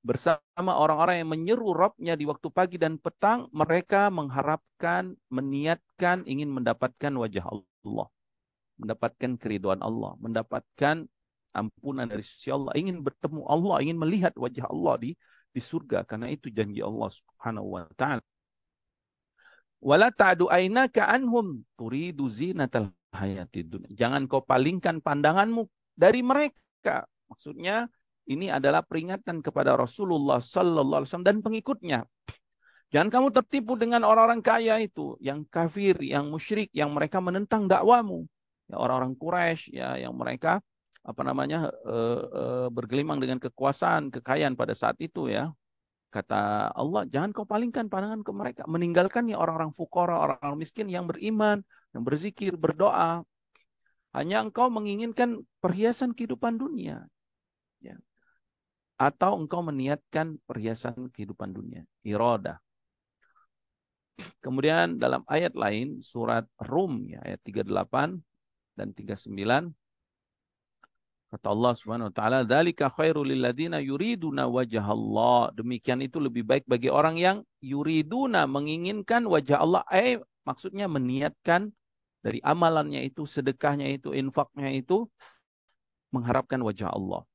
bersama orang-orang yang menyeru Rabb-nya di waktu pagi dan petang, mereka mengharapkan, meniatkan ingin mendapatkan wajah Allah, mendapatkan keridhaan Allah, mendapatkan ampunan dari sisi Allah, ingin bertemu Allah, ingin melihat wajah Allah di surga, karena itu janji Allah Subhanahu wa taala. Wala ta'du ainaka anhum turidu zinatal hayatid dunya. Jangan kau palingkan pandanganmu dari mereka. Maksudnya ini adalah peringatan kepada Rasulullah sallallahu alaihi wasallam dan pengikutnya. Jangan kamu tertipu dengan orang-orang kaya itu, yang kafir, yang musyrik, yang mereka menentang dakwamu. Ya, orang-orang Quraisy, ya, yang mereka bergelimang dengan kekuasaan, kekayaan pada saat itu, ya. Kata Allah, jangan kau palingkan pandangan ke mereka, meninggalkannya orang-orang fukara, orang-orang miskin yang beriman, yang berzikir, berdoa. Hanya engkau menginginkan perhiasan kehidupan dunia, ya. Atau engkau meniatkan perhiasan kehidupan dunia, iradah. Kemudian dalam ayat lain, surat Rum, ya, ayat 38 dan 39, kata Allah Subhanahu wa taala, "Dzalika khairul lil ladzina yuriduna wajhallah." Demikian itu lebih baik bagi orang yang yuriduna, menginginkan wajah Allah, maksudnya meniatkan dari amalannya itu, sedekahnya itu, infaknya itu mengharapkan wajah Allah.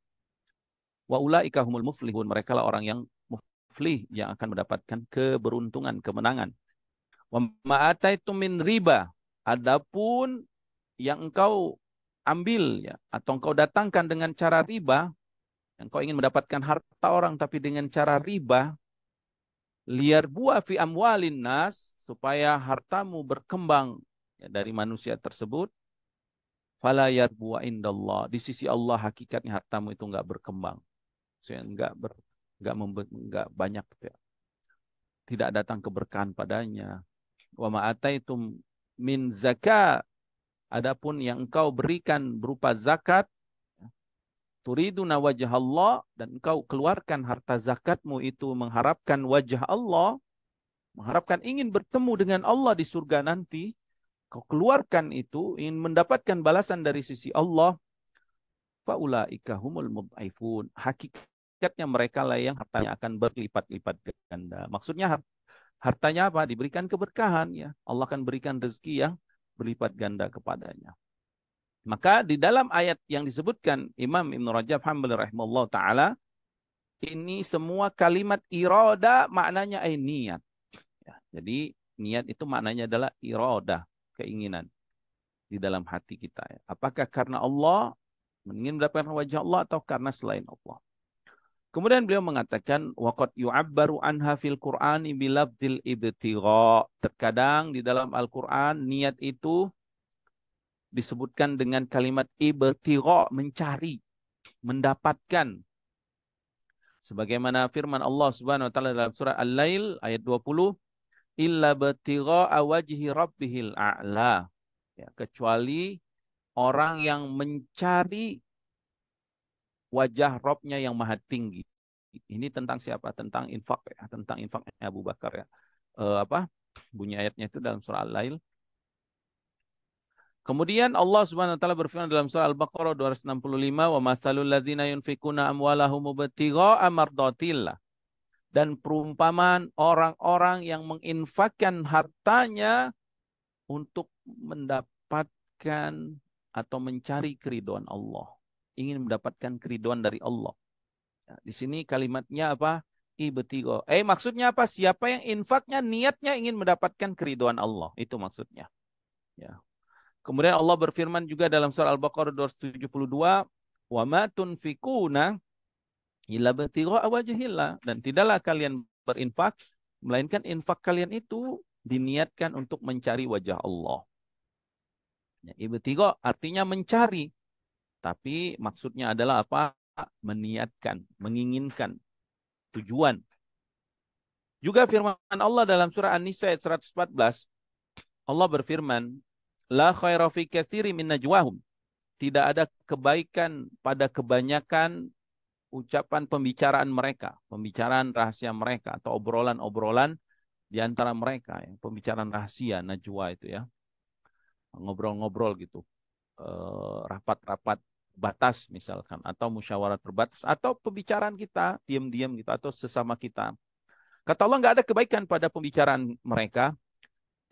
Wa ulaika humul muflihun, mereka lah orang yang muflih, yang akan mendapatkan keberuntungan, kemenangan. Wa ma ataitum min riba, adapun yang engkau ambil, ya, atau engkau datangkan dengan cara riba, yang kau ingin mendapatkan harta orang tapi dengan cara riba, liar buah fi amwalin nas, supaya hartamu berkembang, ya, dari manusia tersebut, fala yarbuwa indallah, di sisi Allah hakikatnya hartamu itu enggak berkembang, enggak enggak banyak, ya. Tidak datang keberkahan padanya. Wa ma ataitum min zakat, adapun yang engkau berikan berupa zakat, turiduna wajah Allah, dan engkau keluarkan harta zakatmu itu mengharapkan wajah Allah, mengharapkan ingin bertemu dengan Allah di surga nanti, kau keluarkan itu ingin mendapatkan balasan dari sisi Allah, faulaika humul mudhaifun, hakikatnya mereka lah yang hartanya akan berlipat-lipat ganda. Maksudnya hartanya apa? Diberikan keberkahan, ya. Allah akan berikan rezeki yang berlipat ganda kepadanya. Maka di dalam ayat yang disebutkan Imam Ibn Rajab Hambali rahimahullah ta'ala, ini semua kalimat irada maknanya niat. Ya, jadi niat itu maknanya adalah irada, keinginan di dalam hati kita, ya. Apakah karena Allah, ingin mendapatkan wajah Allah, atau karena selain Allah. Kemudian beliau mengatakan, waqad yu'abbaru anha fil Qur'ani bilafdil ibtigha. Terkadang di dalam Al-Quran niat itu disebutkan dengan kalimat ibtigha, mencari, mendapatkan. Sebagaimana firman Allah Subhanahu wa taala dalam surah Al-Lail ayat 20, illa ibtigha wajhi rabbihil a'la. Ya, kecuali orang yang mencari wajah Rabb-nya yang maha tinggi. Ini tentang siapa? Tentang infak, ya, tentang infaknya Abu Bakar, ya. Bunyi ayatnya itu dalam surah Al-Lail. Kemudian Allah Subhanahu wa taala berfirman dalam surah Al-Baqarah 265, "Wa masalul ladzina yunfikuna amwalahum mubtigha'a mardatillah." Dan perumpamaan orang-orang yang menginfakkan hartanya untuk mendapatkan atau mencari keridhaan Allah, ingin mendapatkan keridhaan dari Allah. Ya, di sini kalimatnya apa? Ibtigha. Maksudnya apa? Siapa yang infaknya niatnya ingin mendapatkan keridhaan Allah, itu maksudnya. Ya. Kemudian Allah berfirman juga dalam surah Al-Baqarah 272, "Wa ma tunfikuna illa ibtigha'a wajhillah." Dan tidaklah kalian berinfak melainkan infak kalian itu diniatkan untuk mencari wajah Allah. Ya, ibtigha artinya mencari, tapi maksudnya adalah apa? Meniatkan, menginginkan, tujuan. Juga firman Allah dalam surah An-Nisa ayat 114, Allah berfirman, La khaira fi katsiri min najwahum. Tidak ada kebaikan pada kebanyakan ucapan pembicaraan mereka, pembicaraan rahasia mereka atau obrolan-obrolan di antara mereka, ya. Pembicaraan rahasia, najwa itu ya. Ngobrol-ngobrol gitu. Rapat-rapat batas misalkan atau musyawarah terbatas atau pembicaraan kita diam-diam gitu atau sesama kita. Kata Allah nggak ada kebaikan pada pembicaraan mereka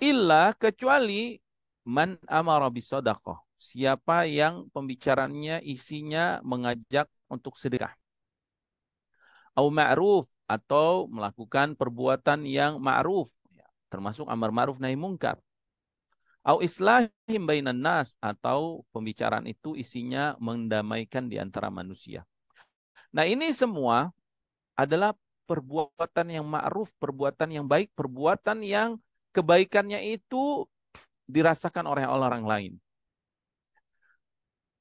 illa kecuali man amara bisadaqah. Siapa yang pembicaranya isinya mengajak untuk sedekah. Au ma'ruf atau melakukan perbuatan yang ma'ruf, ya, termasuk amar ma'ruf nahi mungkar. Au islahim bainan nas atau pembicaraan itu isinya mendamaikan di antara manusia. Nah, ini semua adalah perbuatan yang ma'ruf, perbuatan yang baik, perbuatan yang kebaikannya itu dirasakan oleh orang lain.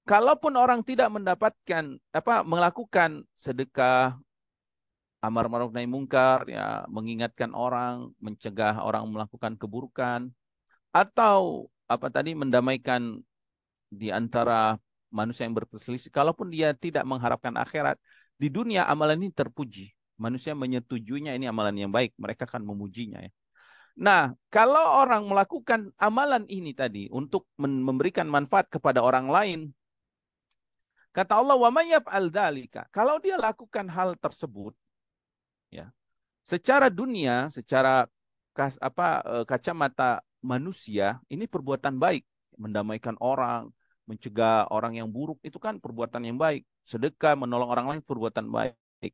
Kalaupun orang tidak mendapatkan melakukan sedekah, amar ma'ruf nahi mungkar, ya, mengingatkan orang, mencegah orang melakukan keburukan, atau mendamaikan di antara manusia yang berperselisih, kalaupun dia tidak mengharapkan akhirat, di dunia amalan ini terpuji. Manusia menyetujuinya ini amalan yang baik, mereka akan memujinya ya. Nah, kalau orang melakukan amalan ini tadi untuk memberikan manfaat kepada orang lain, kata Allah, "Wa may yaf'al dzalika." Kalau dia lakukan hal tersebut, ya, secara dunia, secara kacamata manusia, ini perbuatan baik, mendamaikan orang, mencegah orang yang buruk itu kan perbuatan yang baik. Sedekah, menolong orang lain perbuatan baik.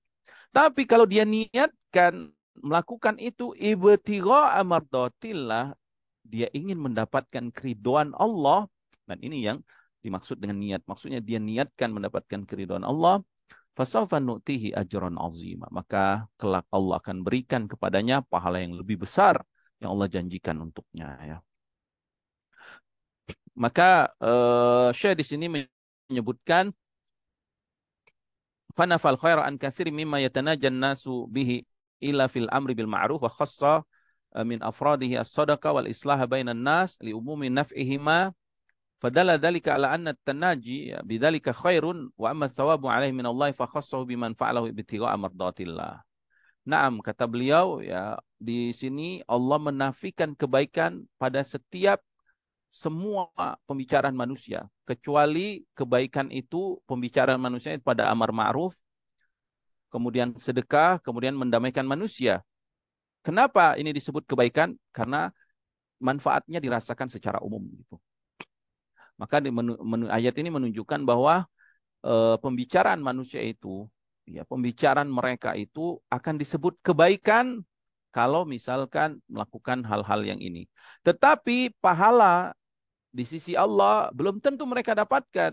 Tapi kalau dia niatkan melakukan itu ibtigha amardatillah, dia ingin mendapatkan keridhaan Allah, dan ini yang dimaksud dengan niat. Maksudnya dia niatkan mendapatkan keridhaan Allah, fasawfa nu'tihi ajran azima. Maka kelak Allah akan berikan kepadanya pahala yang lebih besar yang Allah janjikan untuknya ya. Maka Syekh di sini menyebutkan fanafal khaira an katsiri mimma yatanajan nasu bihi ila fil amri bil ma'ruf wa khassa min afradihi as-sadaqa wal islah bainan nas li umumi naf'ihima fadalla dzalika ala anna at-tanaji bidzalika khairun wa amma thawabu alaihi min Allah fa khassahu biman fa'alahu ibtigha'a mardatillah. Naam, kata beliau ya, di sini Allah menafikan kebaikan pada setiap semua pembicaraan manusia, kecuali kebaikan itu pembicaraan manusia pada amar ma'ruf, kemudian sedekah, kemudian mendamaikan manusia. Kenapa ini disebut kebaikan? Karena manfaatnya dirasakan secara umum gitu. Maka di ayat ini menunjukkan bahwa pembicaraan manusia itu, ya, pembicaraan mereka itu akan disebut kebaikan kalau misalkan melakukan hal-hal yang ini. Tetapi pahala di sisi Allah belum tentu mereka dapatkan.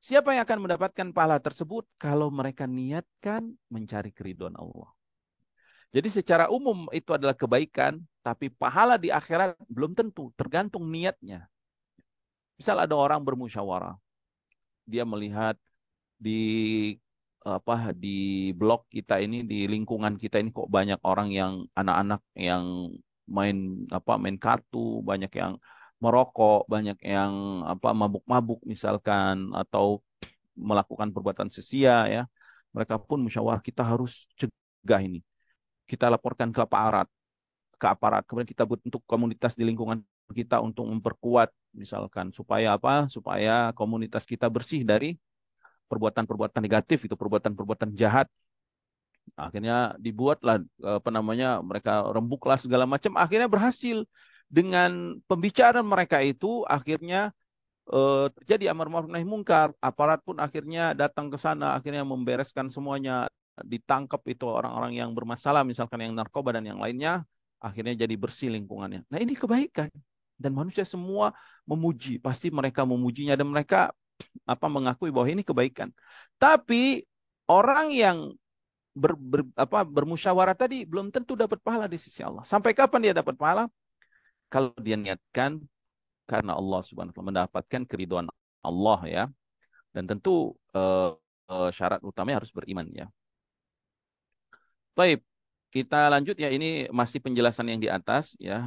Siapa yang akan mendapatkan pahala tersebut? Kalau mereka niatkan mencari keridhaan Allah. Jadi secara umum itu adalah kebaikan, tapi pahala di akhirat belum tentu, tergantung niatnya. Misal ada orang bermusyawarah, dia melihat di di blok kita ini, di lingkungan kita ini kok banyak orang yang anak-anak yang main kartu, banyak yang merokok, banyak yang mabuk-mabuk misalkan atau melakukan perbuatan sia-sia ya. Mereka pun musyawarah kita harus cegah ini. Kita laporkan ke aparat. Kemudian kita bentuk komunitas di lingkungan kita untuk memperkuat misalkan supaya supaya komunitas kita bersih dari perbuatan-perbuatan negatif itu, perbuatan-perbuatan jahat. Akhirnya dibuatlah mereka rembuklah segala macam, akhirnya berhasil dengan pembicaraan mereka itu, akhirnya terjadi amar ma'ruf nahi mungkar, aparat pun akhirnya datang ke sana, akhirnya membereskan semuanya, ditangkap itu orang-orang yang bermasalah misalkan yang narkoba dan yang lainnya, akhirnya jadi bersih lingkungannya. Nah, ini kebaikan dan manusia semua memuji, pasti mereka memujinya dan mereka mengakui bahwa ini kebaikan. Tapi orang yang bermusyawarah tadi belum tentu dapat pahala di sisi Allah. Sampai kapan dia dapat pahala? kalau dia niatkan karena Allah Subhanahu wa taala, mendapatkan keridhaan Allah ya. Dan tentu syarat utamanya harus beriman ya. Baik, kita lanjut ya. Ini masih penjelasan yang di atas ya.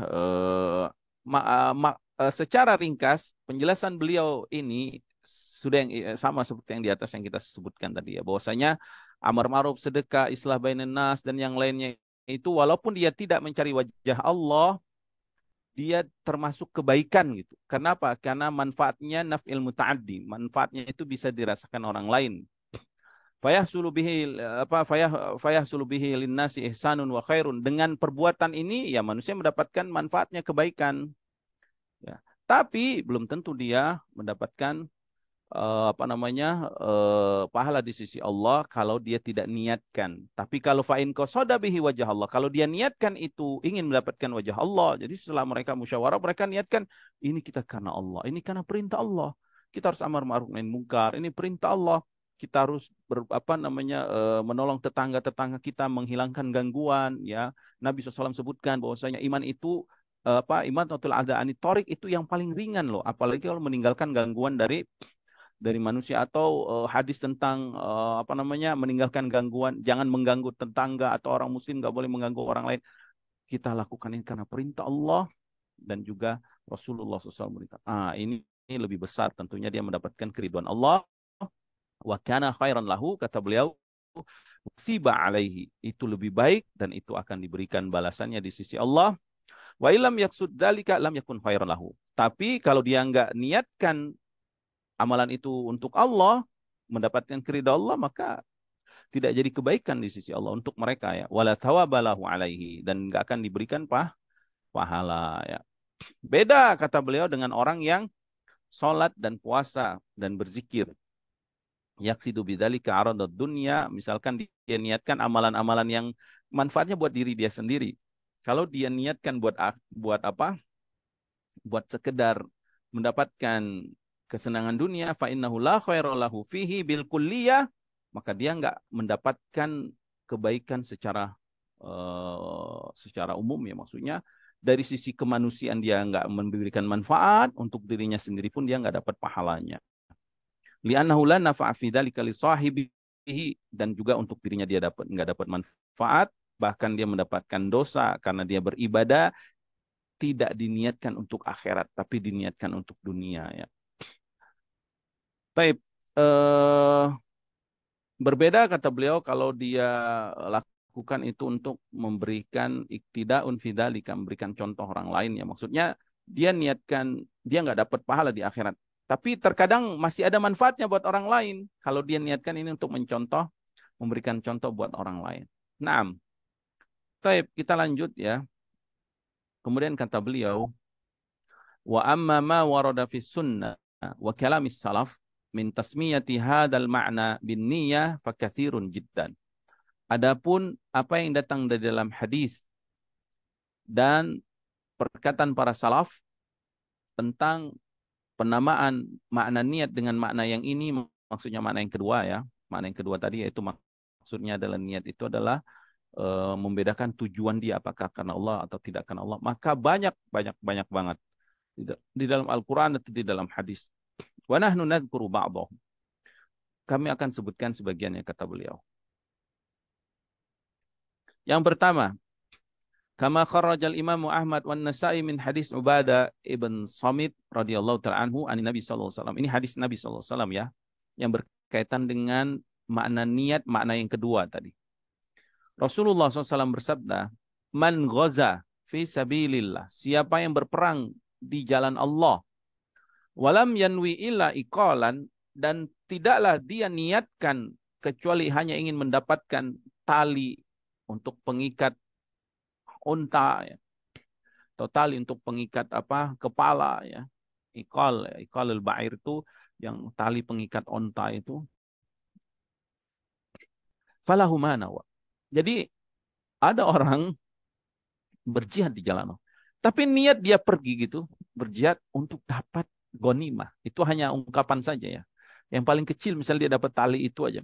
Secara ringkas penjelasan beliau ini sudah yang sama seperti yang di atas yang kita sebutkan tadi ya. Bahwasanya amar ma'ruf, sedekah, islah bainan nas dan yang lainnya itu walaupun dia tidak mencari wajah Allah, dia termasuk kebaikan gitu. Kenapa? Karena manfaatnya naf'il muta'addi. Manfaatnya itu bisa dirasakan orang lain. Fayahsulu bihi fayahsulu bihi linnasi ihsanun wa khairun. Dengan perbuatan ini ya manusia mendapatkan manfaatnya kebaikan. Ya. Tapi belum tentu dia mendapatkan pahala di sisi Allah kalau dia tidak niatkan. Tapi kalau fa'in qasada bihi wajah Allah, kalau dia niatkan itu ingin mendapatkan wajah Allah. Jadi setelah mereka musyawarah, mereka niatkan ini kita karena Allah, ini karena perintah Allah. Kita harus amar ma'ruf nahi munkar, ini perintah Allah. Kita harus menolong tetangga-tetangga kita, menghilangkan gangguan ya. Nabi SAW sebutkan bahwasanya iman itu iman total ada anitorik itu yang paling ringan loh, apalagi kalau meninggalkan gangguan dari manusia atau hadis tentang meninggalkan gangguan, jangan mengganggu tetangga atau orang muslim, nggak boleh mengganggu orang lain. Kita lakukan ini karena perintah Allah dan juga Rasulullah SAW merintah. Ini lebih besar tentunya dia mendapatkan keridhaan Allah. Wa kana khairan lahu, kata beliau, tiba alaihi, itu lebih baik dan itu akan diberikan balasannya di sisi Allah. Wa ilam yaksud dzalika lam yakun khairan lahu. Tapi kalau dia nggak niatkan amalan itu untuk Allah, mendapatkan keridhaan Allah, maka tidak jadi kebaikan di sisi Allah untuk mereka ya. Wala thawabalahu alaihi, dan enggak akan diberikan pahala ya. Beda kata beliau dengan orang yang sholat dan puasa dan berzikir. Yaksidu bidzalika aradad dunya, misalkan dia niatkan amalan-amalan yang manfaatnya buat diri dia sendiri. Kalau dia niatkan buat apa? Buat sekedar mendapatkan kesenangan dunia, fa innahu la khairalahu fihi bil kulliyah, maka dia enggak mendapatkan kebaikan secara umum ya, maksudnya dari sisi kemanusiaan dia enggak memberikan manfaat, untuk dirinya sendiri pun dia enggak dapat pahalanya. Li'annahu la nafa'a fi dzalika li sahibihi, dan juga untuk dirinya dia enggak dapat manfaat, bahkan dia mendapatkan dosa karena dia beribadah tidak diniatkan untuk akhirat tapi diniatkan untuk dunia ya. Baik, berbeda kata beliau kalau dia lakukan itu untuk memberikan iktidaun fidzalika, memberikan contoh orang lain ya. Maksudnya dia niatkan, dia nggak dapat pahala di akhirat, tapi terkadang masih ada manfaatnya buat orang lain kalau dia niatkan ini untuk mencontoh, memberikan contoh buat orang lain. Naam. Baik, kita lanjut ya. Kemudian kata beliau, wa amma ma warada fi sunnah wa kalamis salaf min tasmiyati hadzal ma'na bin niyyah fakatsirun jiddan. Adapun apa yang datang dari dalam hadis dan perkataan para salaf tentang penamaan makna niat dengan makna yang ini, maksudnya makna yang kedua ya. Makna yang kedua tadi yaitu maksudnya adalah niat itu adalah membedakan tujuan dia apakah karena Allah atau tidak karena Allah. Maka banyak banget di dalam Al-Qur'an atau di dalam hadis. Wa nahnu nadhkuru ba'dahu. Kami akan sebutkan sebagiannya kata beliau. Yang pertama, kama kharrajal Imam Ahmad wan Nasa'i min hadis Ubadah ibn Samit radhiyallahu ta'ala anhu an Nabi sallallahu alaihi wasallam. Ini hadis Nabi sallallahu alaihi wasallam ya, yang berkaitan dengan makna niat, makna yang kedua tadi. Rasulullah SAW bersabda, man ghaza fi sabilillah, siapa yang berperang di jalan Allah, walam yanwi illa iqalan, dan tidaklah dia niatkan kecuali hanya ingin mendapatkan tali untuk pengikat unta ya, atau tali untuk pengikat kepala ya, iqal al-ba'ir itu yang tali pengikat unta itu, falahu ma nawa. Jadi ada orang berjihad di jalan Allah, tapi niat dia pergi gitu berjihad untuk dapat ghanimah, itu hanya ungkapan saja ya. Yang paling kecil misalnya dia dapat tali itu aja,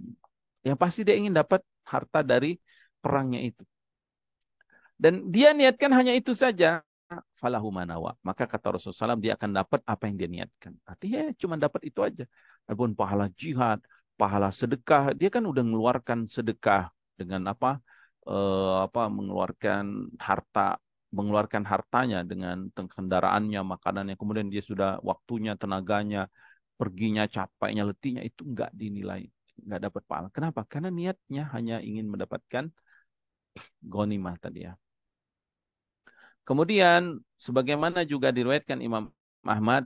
yang pasti dia ingin dapat harta dari perangnya itu, dan dia niatkan hanya itu saja. falahu manawa. Maka kata Rasulullah SAW, dia akan dapat apa yang dia niatkan. Artinya cuma dapat itu aja. Adapun pahala jihad, pahala sedekah, dia kan udah mengeluarkan sedekah dengan apa? Mengeluarkan harta, mengeluarkan hartanya dengan kendaraannya, makanannya, kemudian dia sudah waktunya, tenaganya, perginya, capeknya, letihnya, itu enggak dinilai, enggak dapat pahala. Kenapa? Karena niatnya hanya ingin mendapatkan ghanimah tadi ya. Kemudian sebagaimana juga diriwayatkan Imam Ahmad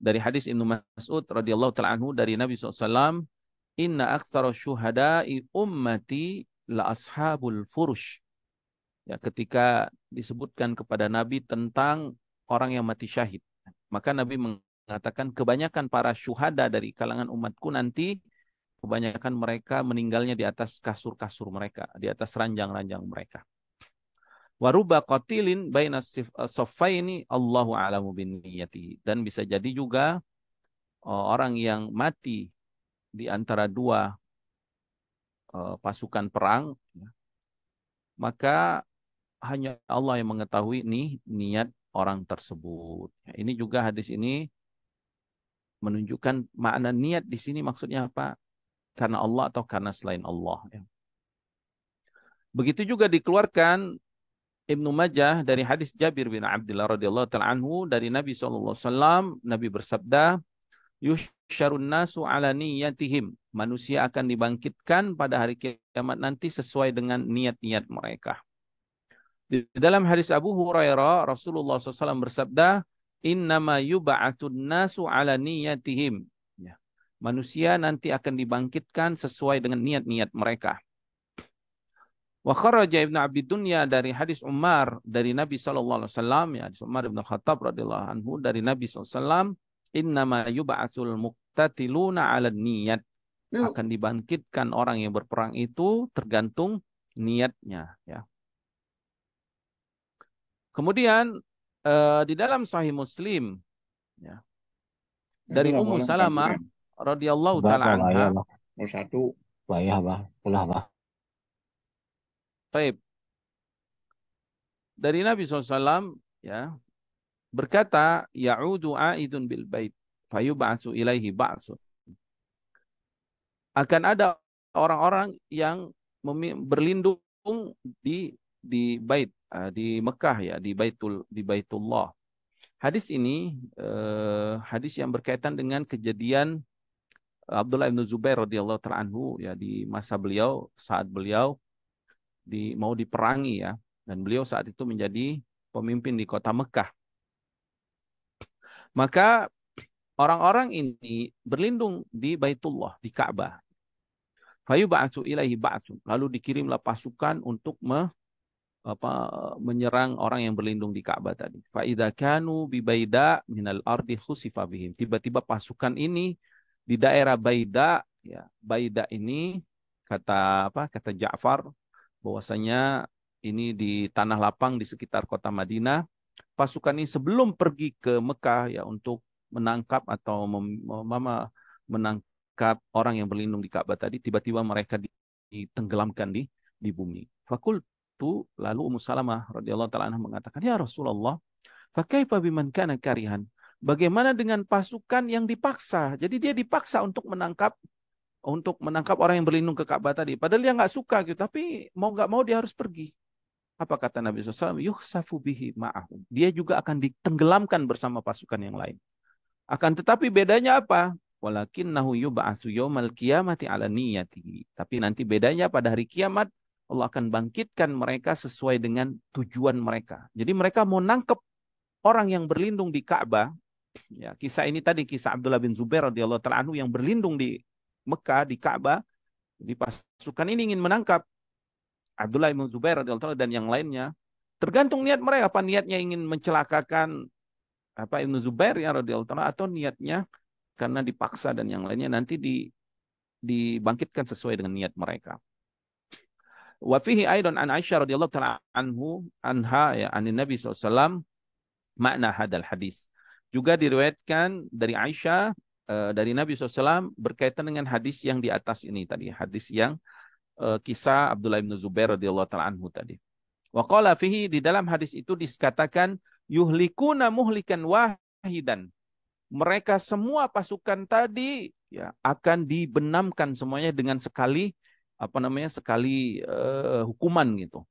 dari hadis Ibnu Mas'ud radhiyallahu taala anhu dari Nabi SAW, inna aktsara syuhada'i ummati la ashabul furush. Ya, ketika disebutkan kepada Nabi tentang orang yang mati syahid, maka Nabi mengatakan kebanyakan para syuhada dari kalangan umatku nanti, kebanyakan mereka meninggalnya di atas kasur-kasur mereka, di atas ranjang-ranjang mereka. Waruba qatilin baina saffaini Allahu a'lamu bin niyyati. Dan bisa jadi juga orang yang mati di antara dua pasukan perang, ya, maka hanya Allah yang mengetahui nih niat orang tersebut. Ya, ini juga hadis ini menunjukkan makna niat di sini maksudnya apa? Karena Allah atau karena selain Allah. Ya. Begitu juga dikeluarkan Ibnu Majah dari hadis Jabir bin Abdullah radhiyallahu taala anhu dari Nabi SAW. Nabi bersabda, yusyarun nasu ala niyatihim. Manusia akan dibangkitkan pada hari kiamat nanti sesuai dengan niat-niat mereka. Di dalam hadis Abu Hurairah, Rasulullah SAW bersabda, innama yub'atsun nasu ala niyatihim. Ya. Manusia nanti akan dibangkitkan sesuai dengan niat-niat mereka. Wa kharaja Ibnu Abi Dunya dari hadis Umar dari Nabi sallallahu alaihi wasallam, ya, hadis Umar bin Khattab radhiyallahu anhu dari Nabi sallallahu alaihi wasallam, innama yub'atsul muqtatiluna 'ala niyat. Akan dibangkitkan orang yang berperang itu tergantung niatnya, ya. Kemudian di dalam Sahih Muslim, ya, Itu dari nggak Ummu boleh Salamah kan? radhiyallahu taala Berapa anha, bayar lah? Nomor satu bayar bah, ulah bah. baik, dari Nabi SAW, ya, berkata, ya'udu a'idun bil bait fayub'atsu ilaihi ba'sun. Akan ada orang-orang yang berlindung di bait, di Mekah, ya, di Baitullah. Hadis ini hadis yang berkaitan dengan kejadian Abdullah bin Zubair radhiyallahu taala anhu, ya, di masa beliau saat beliau mau diperangi, ya, dan beliau saat itu menjadi pemimpin di kota Mekah. Maka orang-orang ini berlindung di Baitullah, di Ka'bah. Fayub'atsu ilaihi ba'tsun. Lalu dikirimlah pasukan untuk menyerang orang yang berlindung di Ka'bah tadi. Fa idza kanu bi baida minal ardi khusifa bihim. Tiba-tiba pasukan ini di daerah Baida, ya. Baida ini kata Ja'far bahwasanya ini di tanah lapang di sekitar kota Madinah. Pasukan ini sebelum pergi ke Mekah, ya, untuk menangkap atau menangkap orang yang berlindung di Ka'bah tadi, tiba-tiba mereka ditenggelamkan di bumi. Fakultu, lalu Ummu Salamah radhiyallahu taala anha mengatakan, ya Rasulullah, fa kaifa biman kana karihan? Bagaimana dengan pasukan yang dipaksa? Jadi dia dipaksa untuk menangkap orang yang berlindung ke Ka'bah tadi. Padahal dia nggak suka gitu, tapi mau nggak mau dia harus pergi. Apa kata Nabi SAW? Yuhsafu bihi ma'ahum. Dia juga akan ditenggelamkan bersama pasukan yang lain. Akan tetapi bedanya apa? Walakinnahu yub'atsu yaumal qiyamati ala niyyatihi. Tapi nanti bedanya pada hari kiamat Allah akan bangkitkan mereka sesuai dengan tujuan mereka. Jadi mereka mau nangkep orang yang berlindung di Ka'bah. Ya, kisah ini tadi kisah Abdullah bin Zubair radhiyallahu taala anhu yang berlindung di Mekah di Ka'bah. Jadi pasukan ini ingin menangkap Abdullah bin Zubair radhiyallahu dan yang lainnya. Tergantung niat mereka, apa niatnya ingin mencelakakan Ibnu Zubair ya radhiyallahu atau niatnya karena dipaksa dan yang lainnya nanti dibangkitkan sesuai dengan niat mereka. Wa fihi aidan an Aisyah radhiyallahu taala anha ya anin Nabi SAW makna hadal hadis. Juga diriwayatkan dari Aisyah dari Nabi SAW berkaitan dengan hadis yang di atas ini tadi, hadis yang kisah Abdullah bin Zubair radhiyallahu taala anhu tadi. Wa qala fihi, di dalam hadis itu dikatakan yuhlikuna muhlikan wahidan. Mereka semua pasukan tadi ya akan dibenamkan semuanya dengan sekali hukuman gitu.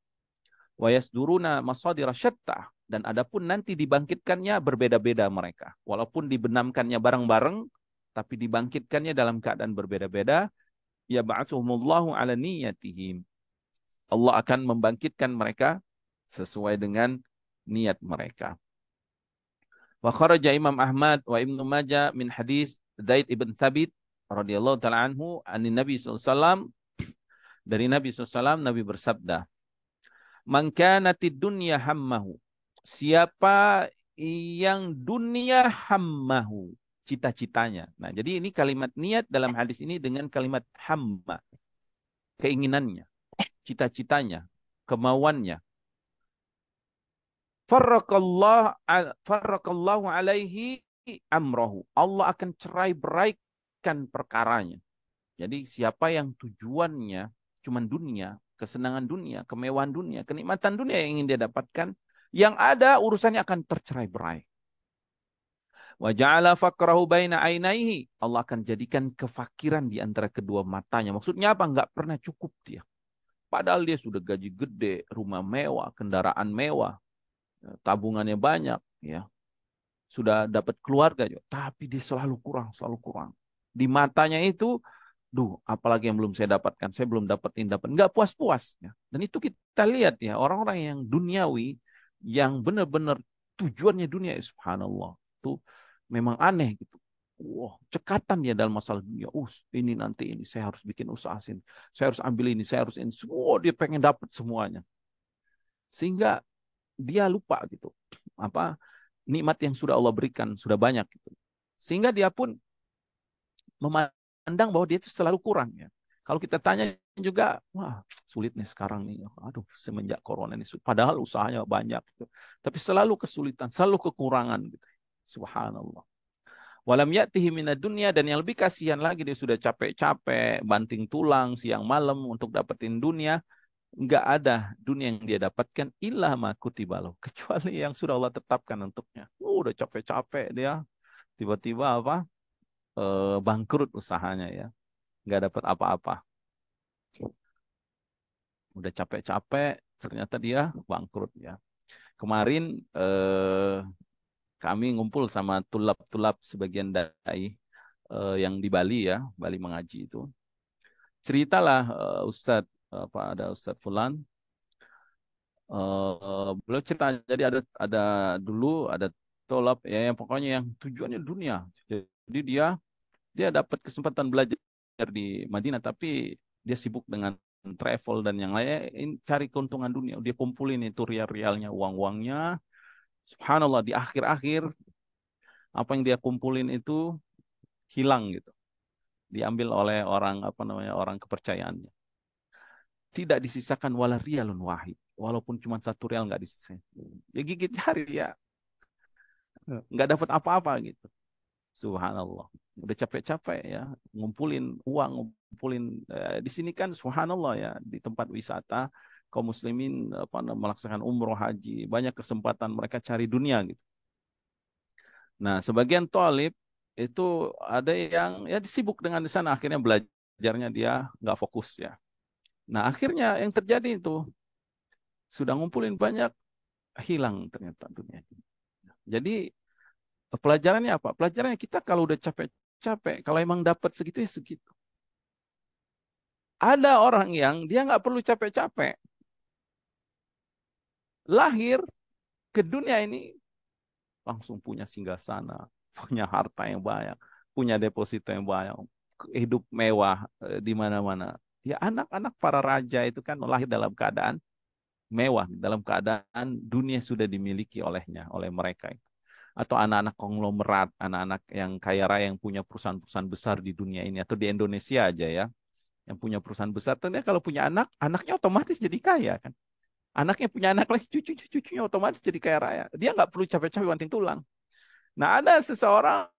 Wa yasduruna masadira syatta, dan adapun nanti dibangkitkannya berbeda-beda mereka. Walaupun dibenamkannya bareng-bareng tapi dibangkitkannya dalam keadaan berbeda-beda. Ya ba'atsuhumullahu ala niyatihim. Allah akan membangkitkan mereka sesuai dengan niat mereka. Wa kharaja Imam Ahmad wa Ibnu Majah min hadis Zaid ibn Thabit radhiyallahu taala anhu anin Nabi sallallahu alaihi wasallam, dari Nabi sallallahu alaihi wasallam, Nabi bersabda, "Man kanatid dunya hammahu." Siapa yang dunia hammahu, cita-citanya. Nah, jadi ini kalimat niat dalam hadis ini dengan kalimat hamma, keinginannya, cita-citanya, kemauannya. Farraqallahu alaihi amrohu. Allah akan cerai beraikan perkaranya. Jadi siapa yang tujuannya cuma dunia, kesenangan dunia, kemewahan dunia, kenikmatan dunia yang ingin dia dapatkan, yang ada urusannya akan tercerai berai. Wa ja'ala faqrahu baina ainaihi. Allah akan jadikan kefakiran di antara kedua matanya. Maksudnya apa? Enggak pernah cukup dia. Padahal dia sudah gaji gede, rumah mewah, kendaraan mewah, tabungannya banyak, ya, sudah dapat keluarga, tapi dia selalu kurang, selalu kurang. Di matanya itu, apalagi yang belum saya dapatkan, saya belum dapat, nggak puas-puas. Ya. Dan itu kita lihat ya, orang-orang yang duniawi, yang benar-benar tujuannya dunia, subhanallah, itu memang aneh gitu. Wah, cekatan dia dalam masalah dunia. Ini nanti ini saya harus bikin usaha sini, saya harus ambil ini, saya harus ini. Semua dia pengen dapat semuanya, sehingga dia lupa gitu nikmat yang sudah Allah berikan sudah banyak gitu. Sehingga dia pun memandang bahwa dia itu selalu kurang ya. Kalau kita tanya juga, wah sulit nih sekarang nih, aduh semenjak corona ini, padahal usahanya banyak gitu. Tapi selalu kesulitan, selalu kekurangan gitu. Subhanallah. Walam ya'tihi minad dunya, dan yang lebih kasihan lagi, dia sudah capek-capek banting tulang siang malam untuk dapetin dunia. Enggak ada dunia yang dia dapatkan illa ma kutiba lahu, kecuali yang sudah Allah tetapkan untuknya. Udah capek-capek dia, tiba-tiba bangkrut usahanya ya, nggak dapat apa-apa. Udah capek-capek, ternyata dia bangkrut ya. Kemarin kami ngumpul sama tulab-tulab sebagian dai yang di Bali ya, Bali mengaji itu. Ceritalah ada Ustadz Fulan. Beliau cerita, jadi dulu ada tolab ya, yang pokoknya yang tujuannya dunia. Jadi dia dapat kesempatan belajar di Madinah, tapi dia sibuk dengan travel dan yang lain, cari keuntungan dunia. Dia kumpulin itu rial-rialnya, uang-uangnya. Subhanallah, di akhir-akhir apa yang dia kumpulin itu hilang gitu, diambil oleh orang kepercayaannya. Tidak disisakan wala rialun wahid, walaupun cuma 1 rial nggak disisain. Ya gigit jari ya, nggak dapat apa-apa gitu. Subhanallah, udah capek-capek ya ngumpulin uang, di sini kan subhanallah ya, di tempat wisata kaum muslimin melaksanakan umroh haji, banyak kesempatan mereka cari dunia gitu. Nah, sebagian thalib itu ada yang ya disibuk dengan di sana, akhirnya belajarnya dia nggak fokus ya. Nah, akhirnya yang terjadi itu sudah ngumpulin banyak, hilang ternyata dunia. Jadi pelajarannya apa? Pelajarannya kita kalau udah capek-capek, kalau emang dapat segitu ya segitu. Ada orang yang dia nggak perlu capek-capek, lahir ke dunia ini langsung punya singgasana, punya harta yang banyak, punya deposito yang banyak, hidup mewah di mana-mana. Ya anak-anak para raja itu kan lahir dalam keadaan mewah, dalam keadaan dunia sudah dimiliki oleh mereka. Atau anak-anak konglomerat, anak-anak yang kaya raya yang punya perusahaan-perusahaan besar di dunia ini, atau di Indonesia aja ya, yang punya perusahaan besar. Ternyata kalau punya anak, anaknya otomatis jadi kaya kan. Anaknya punya anak lagi, cucunya otomatis jadi kaya raya. Dia nggak perlu capek-capek banting tulang. Nah, ada seseorang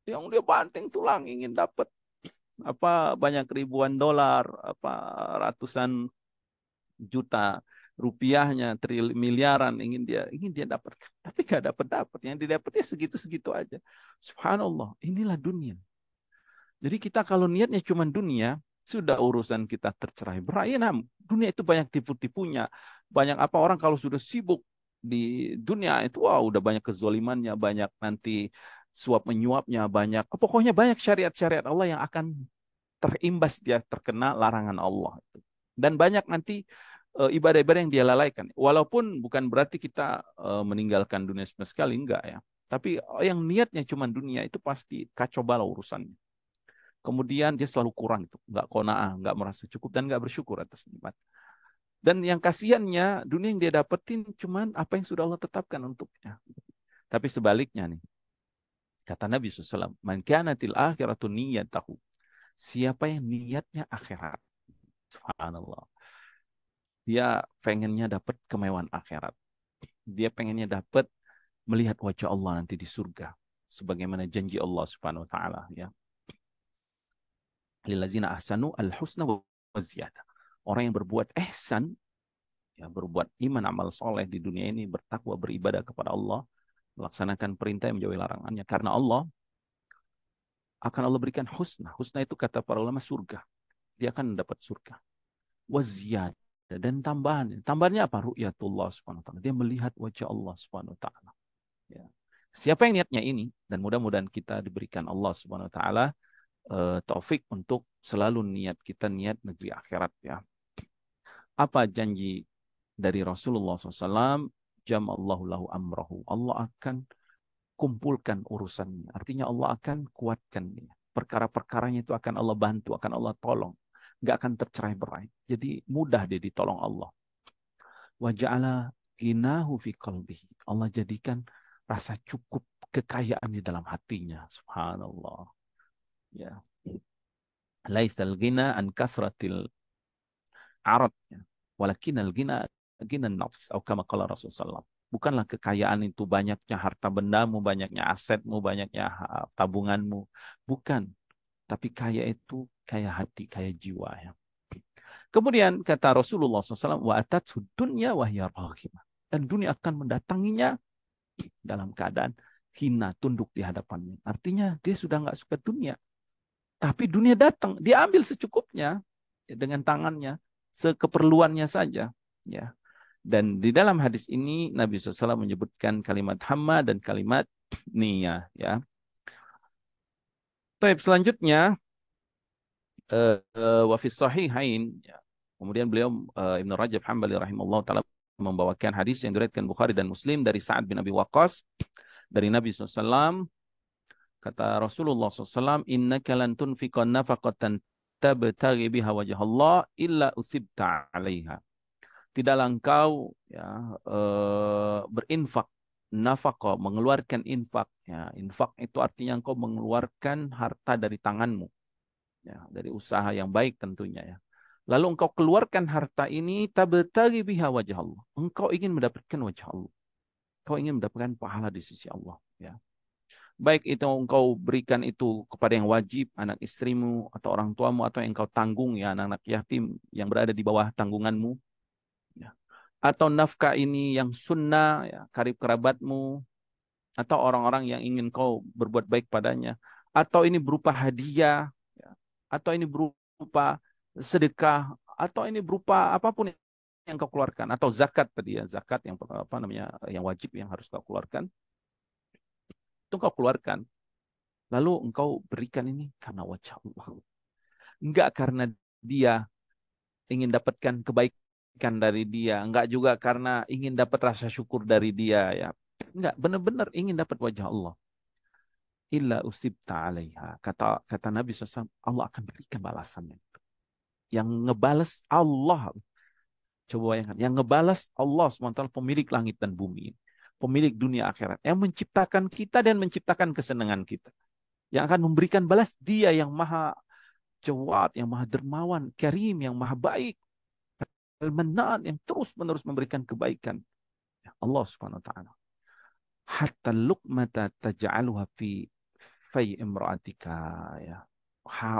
yang dia banting tulang ingin dapat apa banyak ribuan dolar, apa ratusan juta rupiahnya, miliaran ingin dia dapatkan, tapi nggak dapat. Yang didapatnya segitu-segitu aja. Subhanallah, inilah dunia. Jadi kita kalau niatnya cuma dunia, sudah urusan kita tercerai-berai. Nah, dunia itu banyak tipu-tipunya. Banyak apa orang kalau sudah sibuk di dunia itu, wah udah banyak kezolimannya, banyak nanti suap menyuapnya, banyak. Pokoknya banyak syariat-syariat Allah yang akan terimbas dia terkena larangan Allah. Dan banyak nanti ibadah-ibadah yang dia lalaikan. Walaupun bukan berarti kita meninggalkan dunia sama sekali, enggak ya. Tapi yang niatnya cuma dunia itu pasti kacau balau urusannya. Kemudian dia selalu kurang itu, nggak qanaah, nggak merasa cukup dan nggak bersyukur atas nikmat. Dan yang kasihannya dunia yang dia dapetin cuman apa yang sudah Allah tetapkan untuknya. Tapi sebaliknya nih, kata Nabi SAW, man kanatil akhiratu niyatahu. Siapa yang niatnya akhirat, subhanallah. Dia pengennya dapat kemewahan akhirat. Dia pengennya dapat melihat wajah Allah nanti di surga. Sebagaimana janji Allah Subhanahu wa taala ya. Lillazina ahsanu al-husna wa ziyadah. Orang yang berbuat ihsan, ya, berbuat iman amal soleh di dunia ini, bertakwa, beribadah kepada Allah, melaksanakan perintah yang menjauhi larangannya. Karena Allah akan Allah berikan husna. Husna itu kata para ulama surga. Dia akan mendapat surga. Waziyadah. Dan tambahannya. Tambahannya apa? Ru'yatullah subhanahu wa ta'ala. Dia melihat wajah Allah subhanahu wa ta'ala. Ya. Siapa yang niatnya ini, dan mudah-mudahan kita diberikan Allah subhanahu wa ta'ala taufik untuk selalu niat kita niat negeri akhirat ya. Apa janji dari Rasulullah SAW? Jamallahu lahu amrahu. Allah akan kumpulkan urusannya. Artinya Allah akan kuatkan dia. Perkara-perkaranya itu akan Allah bantu, akan Allah tolong. Nggak akan tercerai-berai. Jadi mudah dia ditolong Allah. Wa ja'ala ginahu fi qalbihi. Allah jadikan rasa cukup kekayaan di dalam hatinya. Subhanallah. Ya. Laisal gina an kasratil arad. Walakinal gina nafs. Atau kama qala Rasulullah. Bukanlah kekayaan itu banyaknya harta bendamu, banyaknya asetmu, banyaknya tabunganmu. Bukan. Tapi kaya itu kaya hati, kaya jiwa ya. Kemudian kata Rasulullah SAW, wa atathu dunya wa hiya raghimah. Dan dunia akan mendatanginya dalam keadaan hina, tunduk di hadapannya. Artinya dia sudah nggak suka dunia. Tapi dunia datang, dia ambil secukupnya dengan tangannya, sekeperluannya saja. Ya. Dan di dalam hadis ini Nabi SAW menyebutkan kalimat hamma dan kalimat niyah. Ya. Taib selanjutnya, wa fi sahihain, ya. Kemudian beliau Ibnu Rajab Hambali rahimahullah taala membawakan hadis yang diriwayatkan Bukhari dan Muslim dari Sa'ad bin Abi Waqqas dari Nabi SAW. Kata Rasulullah SAW, innaka lan tunfiqa nafaqatan tabtaghi biha wajh Allah illa usibta 'alaiha. Tidaklah engkau ya, berinfak, nafaqah, mengeluarkan infak. Ya, infak itu artinya engkau mengeluarkan harta dari tanganmu. Ya, dari usaha yang baik tentunya ya. Lalu engkau keluarkan harta ini tabtaghi biha wajh Allah. Engkau ingin mendapatkan wajah Allah. Engkau ingin mendapatkan pahala di sisi Allah. Ya. Baik itu engkau berikan itu kepada yang wajib, anak istrimu atau orang tuamu atau yang engkau tanggung ya anak-anak yatim yang berada di bawah tanggunganmu. Ya. Atau nafkah ini yang sunnah, ya, karib kerabatmu atau orang-orang yang ingin kau berbuat baik padanya. Atau ini berupa hadiah, ya. Atau ini berupa sedekah, atau ini berupa apapun yang kau keluarkan, atau zakat tadi ya, zakat yang apa namanya, yang wajib yang harus kau keluarkan, itu kau keluarkan. Lalu engkau berikan ini karena wajah Allah. Enggak karena dia ingin dapatkan kebaikan dari dia, enggak juga karena ingin dapat rasa syukur dari dia ya. Enggak, benar-benar ingin dapat wajah Allah. Illa usibta 'alaiha. Kata Nabi SAW, Allah akan berikan balasannya. Yang ngebales Allah. Coba bayangkan, yang ngebales Allah SWT, pemilik langit dan bumi, pemilik dunia akhirat, yang menciptakan kita dan menciptakan kesenangan kita. Yang akan memberikan balas dia yang maha jawad, yang maha dermawan, karim, yang maha baik, al-Mannan, yang terus-menerus memberikan kebaikan. Allah Subhanahu wa taala. Hatta luqmata taj'aluha fi fai imra'atika ya.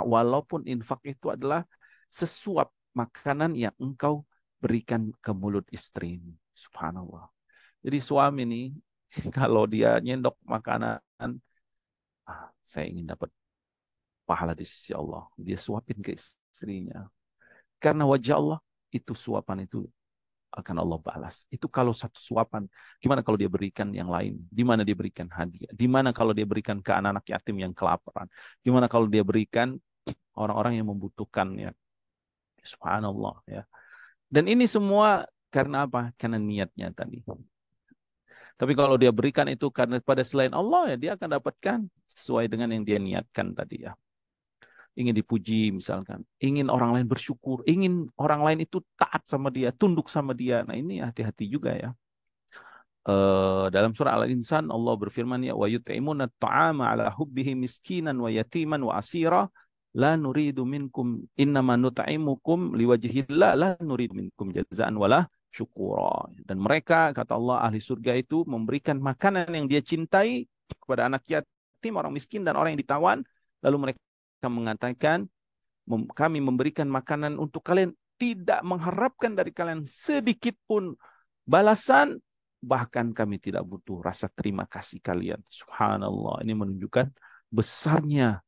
Walaupun infak itu adalah sesuap makanan yang engkau berikan ke mulut istri. Subhanallah. Jadi suami nih, kalau dia nyendok makanan, saya ingin dapat pahala di sisi Allah. Dia suapin ke istrinya. Karena wajah Allah, itu suapan itu akan Allah balas. Itu kalau satu suapan. Gimana kalau dia berikan yang lain? Di mana dia berikan hadiah? Di mana kalau dia berikan ke anak-anak yatim yang kelaparan? Gimana kalau dia berikan orang-orang yang membutuhkannya? Subhanallah ya. Dan ini semua karena apa? Karena niatnya tadi. Tapi kalau dia berikan itu karena pada selain Allah, ya dia akan dapatkan sesuai dengan yang dia niatkan tadi ya. Ingin dipuji misalkan, ingin orang lain bersyukur, ingin orang lain itu taat sama dia, tunduk sama dia. Nah ini hati-hati juga ya. Dalam surah Al-Insan Allah berfirman ya wa yut'imuna at-ta'ama 'ala hubbihi miskinan wa yatiman wa asira la nuridu minkum innama nut'imukum liwajhillah la nuridu minkum jazaan wala syukura. Dan mereka kata Allah ahli surga itu memberikan makanan yang dia cintai kepada anak yatim, orang miskin dan orang yang ditawan, lalu mereka mengatakan kami memberikan makanan untuk kalian tidak mengharapkan dari kalian sedikit pun balasan, bahkan kami tidak butuh rasa terima kasih kalian. Subhanallah, ini menunjukkan besarnya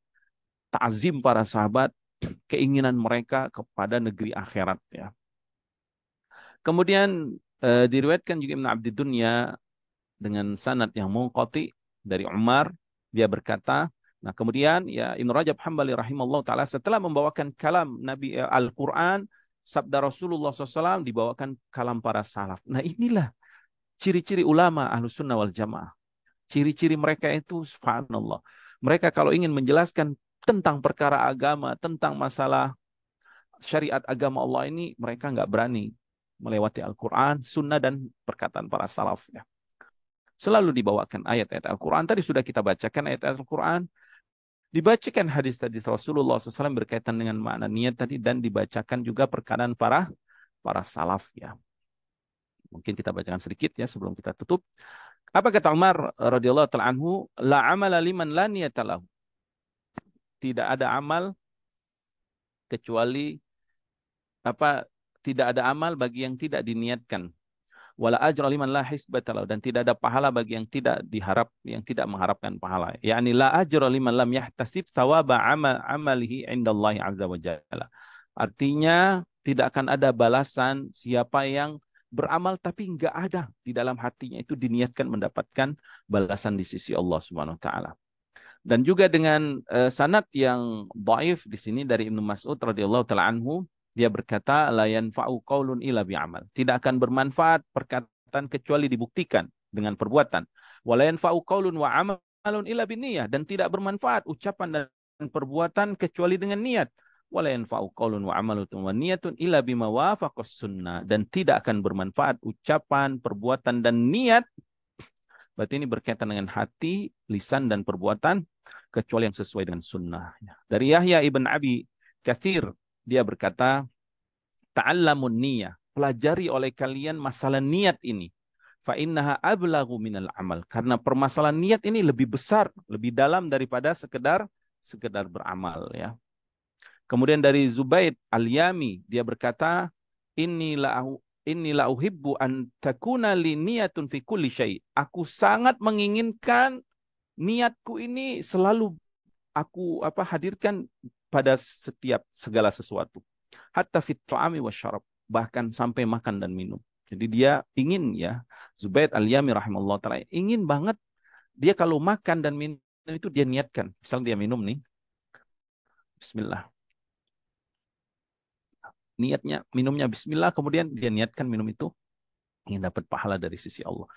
ta'zim para sahabat, keinginan mereka kepada negeri akhirat ya. Kemudian diriwayatkan juga Ibn Abdi Dunya dengan sanad yang munqati dari Umar, dia berkata, nah kemudian ya Ibnu Rajab Hambali rahimahullah taala setelah membawakan kalam Nabi Al-Qur'an, sabda Rasulullah SAW dibawakan kalam para salaf. Nah inilah ciri-ciri ulama Ahlus Sunnah wal Jamaah. Ciri-ciri mereka itu subhanallah. Mereka kalau ingin menjelaskan tentang perkara agama, tentang masalah syariat agama Allah ini, mereka nggak berani melewati Al-Quran, Sunnah, dan perkataan para salaf ya. Selalu dibawakan ayat-ayat Al-Quran. Tadi sudah kita bacakan ayat-ayat Al-Quran. Dibacakan hadis-hadis Rasulullah SAW berkaitan dengan makna niat tadi. Dan dibacakan juga perkataan para salaf ya. Mungkin kita bacakan sedikit ya sebelum kita tutup. Apa kata Umar radhiyallahu ta'ala anhu? La amala liman la niyata lahu. Tidak ada amal kecuali tidak ada amal bagi yang tidak diniatkan. Wala ajra liman la hisbata lahu, dan tidak ada pahala bagi yang tidak mengharapkan pahala. Yani la ajra liman lam yahtasib thawaba amalihi indallahi azza wa jalla. Artinya tidak akan ada balasan siapa yang beramal tapi enggak ada di dalam hatinya itu diniatkan mendapatkan balasan di sisi Allah Subhanahu wa taala. Dan juga dengan sanad yang dhaif di sini dari Ibnu Mas'ud radhiyallahu taala anhu, dia berkata la yanfa'u qaulun illa bi'amal. Tidak akan bermanfaat perkataan kecuali dibuktikan dengan perbuatan. Wa la yanfa'u qaulun wa 'amalun illa binniyah, dan tidak bermanfaat ucapan dan perbuatan kecuali dengan niat. Wa la yanfa'u qaulun wa 'amalun wa niyatun illa bima wafaqas sunnah, dan tidak akan bermanfaat ucapan, perbuatan dan niat. Berarti ini berkaitan dengan hati, lisan dan perbuatan kecuali yang sesuai dengan sunnah. Dari Yahya ibn Abi Katsir, dia berkata, ta'allamun niyah, pelajari oleh kalian masalah niat ini. Fa innaha ablaghu minal amal, karena permasalahan niat ini lebih besar, lebih dalam daripada sekedar beramal ya. Kemudian dari Zubaid Al-Yami, dia berkata, inni la uhibbu an takuna li niyatun fi kulli syai. Aku sangat menginginkan niatku ini selalu aku hadirkan pada segala sesuatu. Hatta fit ta'ami wasyarab, bahkan sampai makan dan minum. Jadi dia ingin ya, Zubaid Al-Yami rahimahullah ta'ala ingin banget dia kalau makan dan minum itu dia niatkan. Misalnya dia minum nih, bismillah. Niatnya minumnya bismillah, kemudian dia niatkan minum itu ingin dapat pahala dari sisi Allah.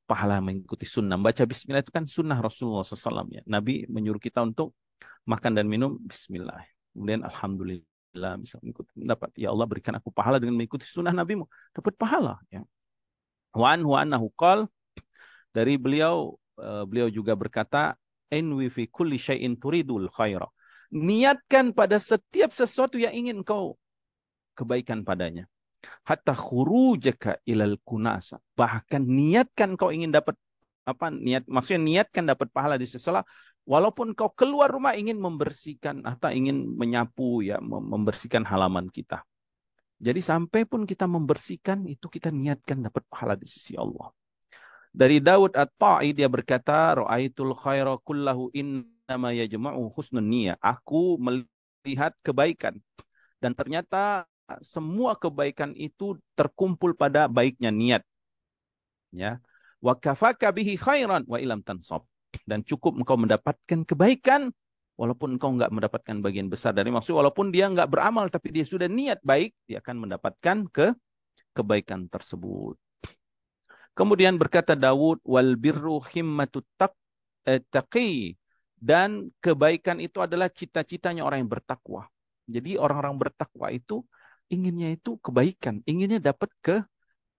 Pahala mengikuti sunnah. Baca bismillah itu kan sunnah Rasulullah SAW ya. Nabi menyuruh kita untuk makan dan minum bismillah. Kemudian alhamdulillah bisa mengikuti, dapat ya Allah berikan aku pahala dengan mengikuti sunnah Nabimu, dapat pahala ya. Wa anhu qala, dari beliau juga berkata, inwi fi kulli syai'in turidul khaira. Niatkan pada setiap sesuatu yang ingin kau kebaikan padanya. Hatta khurujaka ilal kunasa. Bahkan niatkan kau ingin dapat maksudnya niatkan dapat pahala di sisi Allah Walaupun kau keluar rumah ingin membersihkan atau ingin menyapu ya, membersihkan halaman kita. Jadi sampai pun kita membersihkan itu kita niatkan dapat pahala di sisi Allah. Dari Daud At-Ta'i dia berkata, "Ra'aitul khaira kullahu innama yajma'u husnun niyyah." Aku melihat kebaikan dan ternyata semua kebaikan itu terkumpul pada baiknya niat. Ya. Wa kafaka bihi khairan wa ilam tansab. Dan cukup engkau mendapatkan kebaikan walaupun engkau enggak mendapatkan bagian besar dari maksud, walaupun dia enggak beramal tapi dia sudah niat baik, dia akan mendapatkan kebaikan tersebut. Kemudian berkata Daud, wal birru himmatut taqi, dan kebaikan itu adalah cita-citanya orang yang bertakwa. Jadi orang-orang bertakwa itu inginnya itu kebaikan, inginnya dapat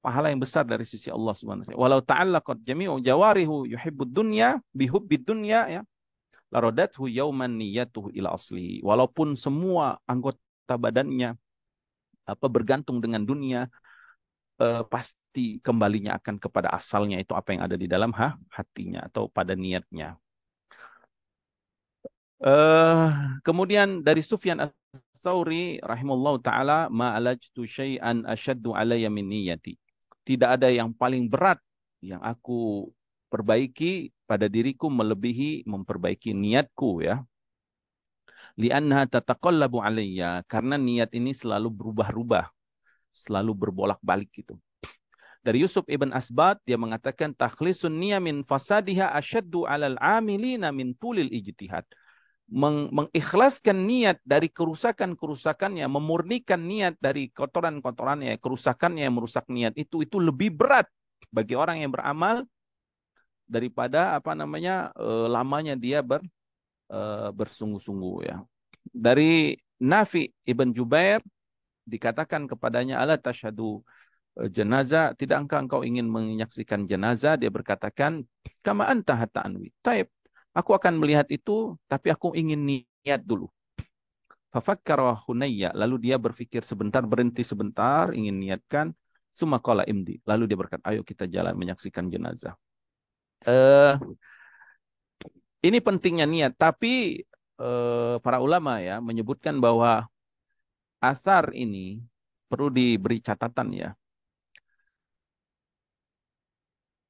pahala yang besar dari sisi Allah Subhanahu wa taala. Walau ta'allaqat jami'u jawarihu yuhibbud dunya bihubbid dunya ya, larodathu yauman niyatuhu ila asli. Walaupun semua anggota badannya bergantung dengan dunia, pasti kembalinya akan kepada asalnya, itu apa yang ada di dalam hatinya atau pada niatnya. Kemudian dari Sufyan Ats-Tsauri rahimahullahu taala, ma alajtu syai'an ashaddu alayya min niyyati. Tidak ada yang paling berat yang aku perbaiki pada diriku melebihi memperbaiki niatku ya. Li'annaha tataqallabu alayya, karena niat ini selalu berubah-ubah, selalu berbolak-balik gitu. Dari Yusuf ibn Asbat dia mengatakan, takhlisun niyya min fasadiha asyaddu 'alal 'amilina min tulil ijtihad. Mengikhlaskan niat dari kerusakan-kerusakannya, memurnikan niat dari kotoran-kotorannya, kerusakannya yang merusak niat itu lebih berat bagi orang yang beramal daripada lamanya dia bersungguh-sungguh ya. Dari Nafi ibn Jubair dikatakan kepadanya, ala tasyhadu jenazah, tidak engkau ingin menyaksikan jenazah? Dia berkatakan, kama anta hatta anwi. Taib, aku akan melihat itu, tapi aku ingin niat dulu. Fafakkara hunayya, lalu dia berpikir sebentar, berhenti sebentar, ingin niatkan. Summa qala imdi, lalu dia berkata, ayo kita jalan menyaksikan jenazah. Ini pentingnya niat, tapi para ulama ya menyebutkan bahwa asar ini perlu diberi catatan ya.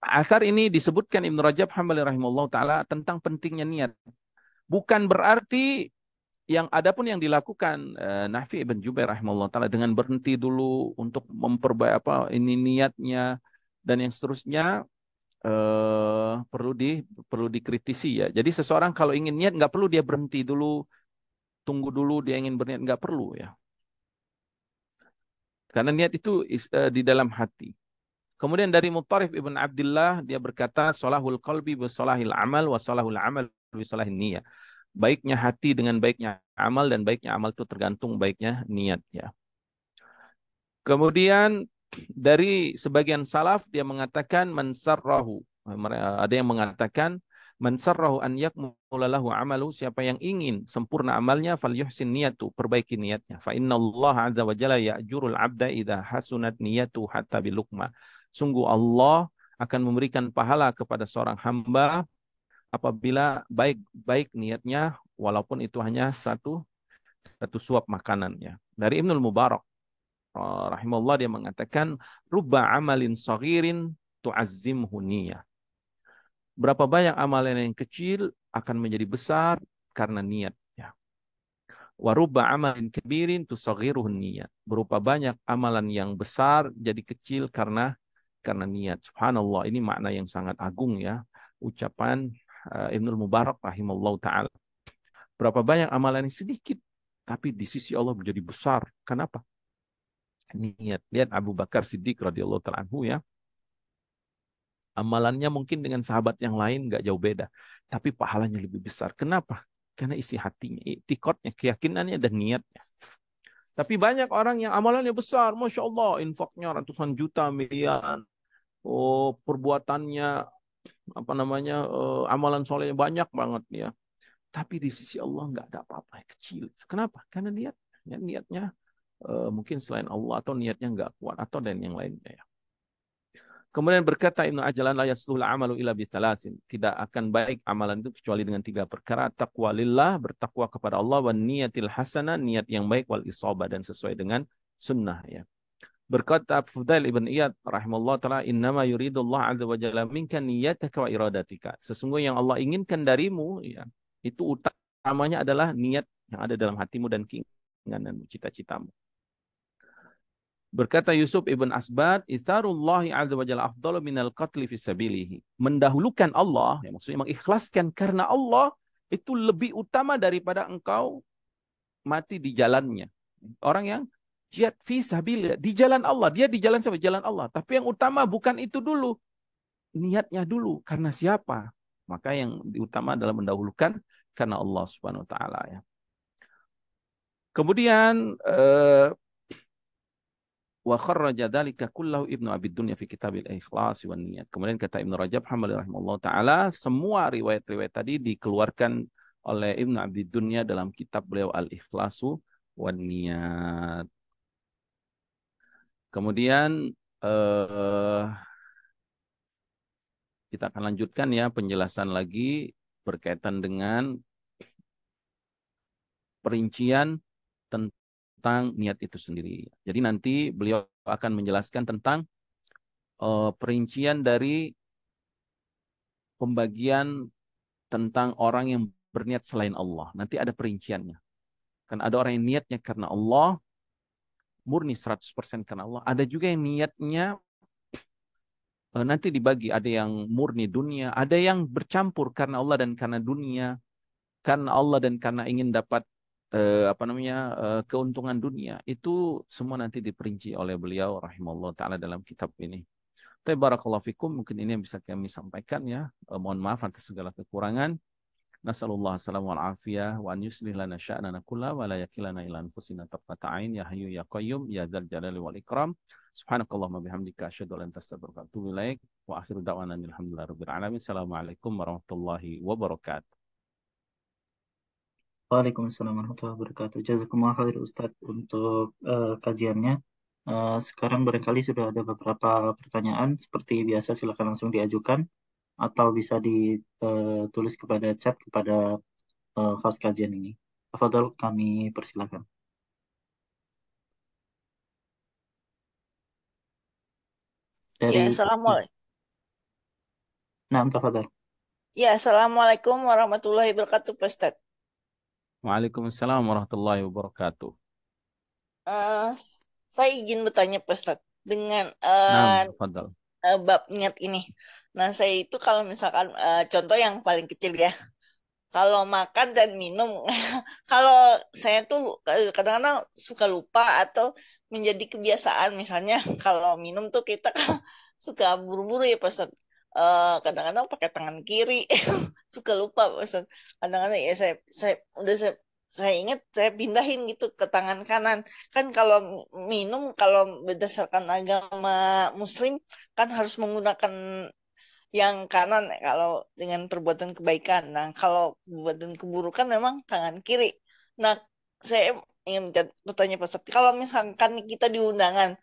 Asar ini disebutkan Ibnu Rajab Hambali rahimahullah ta'ala tentang pentingnya niat. Bukan berarti yang dilakukan Nafi ibn Jubair rahimahullah ta'ala dengan berhenti dulu untuk memperbaiki ini niatnya dan yang seterusnya perlu dikritisi ya. Jadi seseorang kalau ingin niat nggak perlu dia berhenti dulu, tunggu dulu dia ingin berniat, nggak perlu ya. Karena niat itu di dalam hati. Kemudian dari Muttarif ibn Abdullah dia berkata, salahul qalbi bi salahil amal wa salahul amal bi salahin niyah. Baiknya hati dengan baiknya amal, dan baiknya amal itu tergantung baiknya niat ya. Kemudian dari sebagian salaf dia mengatakan mansarrahu, ada yang mengatakan mansarrahu an yakmula lahu amalu, siapa yang ingin sempurna amalnya falyuhsin niyatu, perbaiki niatnya. Fa innallaha azza wa jalla ya'jurul 'abda idza hasunat niyatu hatta bilukma. Sungguh Allah akan memberikan pahala kepada seorang hamba apabila baik niatnya, walaupun itu hanya satu suap makanannya. Dari Ibnul Mubarak rahimahullah dia mengatakan, rubba amalin saghirin tu'azzimhu niyah. Berapa banyak amalan yang kecil akan menjadi besar karena niat ya. Wa rubba amalin kabirin tusaghiruhu niyah. Berupa banyak amalan yang besar jadi kecil karena niat. Subhanallah, ini makna yang sangat agung ya, ucapan Ibnul Mubarak rahimahullah ta'ala. Berapa banyak amalan yang sedikit tapi di sisi Allah menjadi besar. Kenapa? Niat. Lihat Abu Bakar Siddiq radhiyallahu ta'ala anhu ya. Amalannya mungkin dengan sahabat yang lain nggak jauh beda, tapi pahalanya lebih besar. Kenapa? Karena isi hatinya, i'tiqadnya, keyakinannya dan niatnya. Tapi banyak orang yang amalannya besar, Masya Allah, infaknya ratusan juta, miliaran. Oh, perbuatannya, amalan solehnya banyak banget ya. Tapi di sisi Allah nggak ada apa-apa, kecil. Kenapa? Karena niatnya mungkin selain Allah, atau niatnya nggak kuat, atau dan yang lainnya ya. Kemudian berkata Ibnu Ajlan, la yasluhul amalu illa bithalatsin. Tidak akan baik amalan itu kecuali dengan 3 perkara. Taqwa lillah, bertakwa kepada Allah, wan niyatil hasanah, niat yang baik, wal isabah, dan sesuai dengan sunnah ya. Berkata Fudail ibn Iyad rahimahullah taala, innama yuridullah azza wa jalla minka niyyataka wa iradatika. Sesungguhnya yang Allah inginkan darimu ya, itu utamanya adalah niat yang ada dalam hatimu dan keinginan dan cita-citamu. Berkata Yusuf ibn Asbad, itharullahi azza wa jalla afdalu minal qatli fisabilihi. Mendahulukan Allah, ya, maksudnya mengikhlaskan karena Allah itu lebih utama daripada engkau mati di jalannya. Orang yang jihad fisabilillah di jalan Allah, dia di jalan sama jalan Allah. Tapi yang utama bukan itu dulu, niatnya dulu. Karena siapa? Maka yang utama adalah mendahulukan karena Allah Subhanahu wa taala ya. Kemudian wa kharraja dzalika kullahu Ibnu Abi Dunya fi Kitabil Ikhlas wan Niyat. Kemudian kata Ibnu Rajab Hambali rahimahullah taala, semua riwayat-riwayat tadi dikeluarkan oleh Ibnu Abi Dunya dalam kitab beliau Al-Ikhlasu wan Niyat. Kemudian kita akan lanjutkan ya penjelasan lagi berkaitan dengan perincian tentang niat itu sendiri. Jadi nanti beliau akan menjelaskan tentang perincian dari pembagian tentang orang yang berniat selain Allah. Nanti ada perinciannya. Kan ada orang yang niatnya karena Allah, murni 100% karena Allah. Ada juga yang niatnya nanti dibagi. Ada yang murni dunia, ada yang bercampur karena Allah dan karena dunia, karena Allah dan karena ingin dapat keuntungan dunia. Itu semua nanti diperinci oleh beliau rahimahullah taala dalam kitab ini. Barakallahu fikum, mungkin ini yang bisa kami sampaikan ya. Mohon maaf atas segala kekurangan. Nasallallahu alaihi wal afiyah wa an yuslih lana sya'nana kulla wa la yakilana ila anfusina tarfata ain ya hayyu ya qayyum ya dzal jalali wal ikram. Subhanakallahumma bihamdika asyhadu an la ilaha illa anta astaghfiruka wa atubu ilaik wa akhiru da'wana alhamdulillahi rabbil alamin. Assalamualaikum warahmatullahi wabarakatuh. Waalaikumsalam warahmatullahi wabarakatuh. Jazakumullah khair Ustadz untuk kajiannya. Sekarang barangkali sudah ada beberapa pertanyaan. Seperti biasa silakan langsung diajukan atau bisa ditulis kepada chat kepada host kajian ini. Tafadhol, kami persilakan. Dari Ya, assalamualaikum. Nah, tafadhol. Ya, assalamualaikum warahmatullahi wabarakatuh, Pak Ustadz. Waalaikumsalam warahmatullahi wabarakatuh. Eh, saya izin bertanya, Pak Ustadz, dengan Nah, tafadhol. bab niat ini. Nah, saya itu kalau misalkan contoh yang paling kecil ya, kalau makan dan minum, kalau saya tuh kadang-kadang suka lupa atau menjadi kebiasaan, misalnya kalau minum tuh kita kan suka buru-buru ya, Pak Ustadz. Kadang-kadang pakai tangan kiri, suka lupa, Pak Ustadz. Kadang-kadang ya saya ingat saya pindahin gitu ke tangan kanan. Kan kalau minum, kalau berdasarkan agama Muslim kan harus menggunakan yang kanan kalau dengan perbuatan kebaikan. Nah, kalau perbuatan keburukan memang tangan kiri. Nah, saya ingin bertanya Pak Ustadz, kalau misalkan kita di undangan,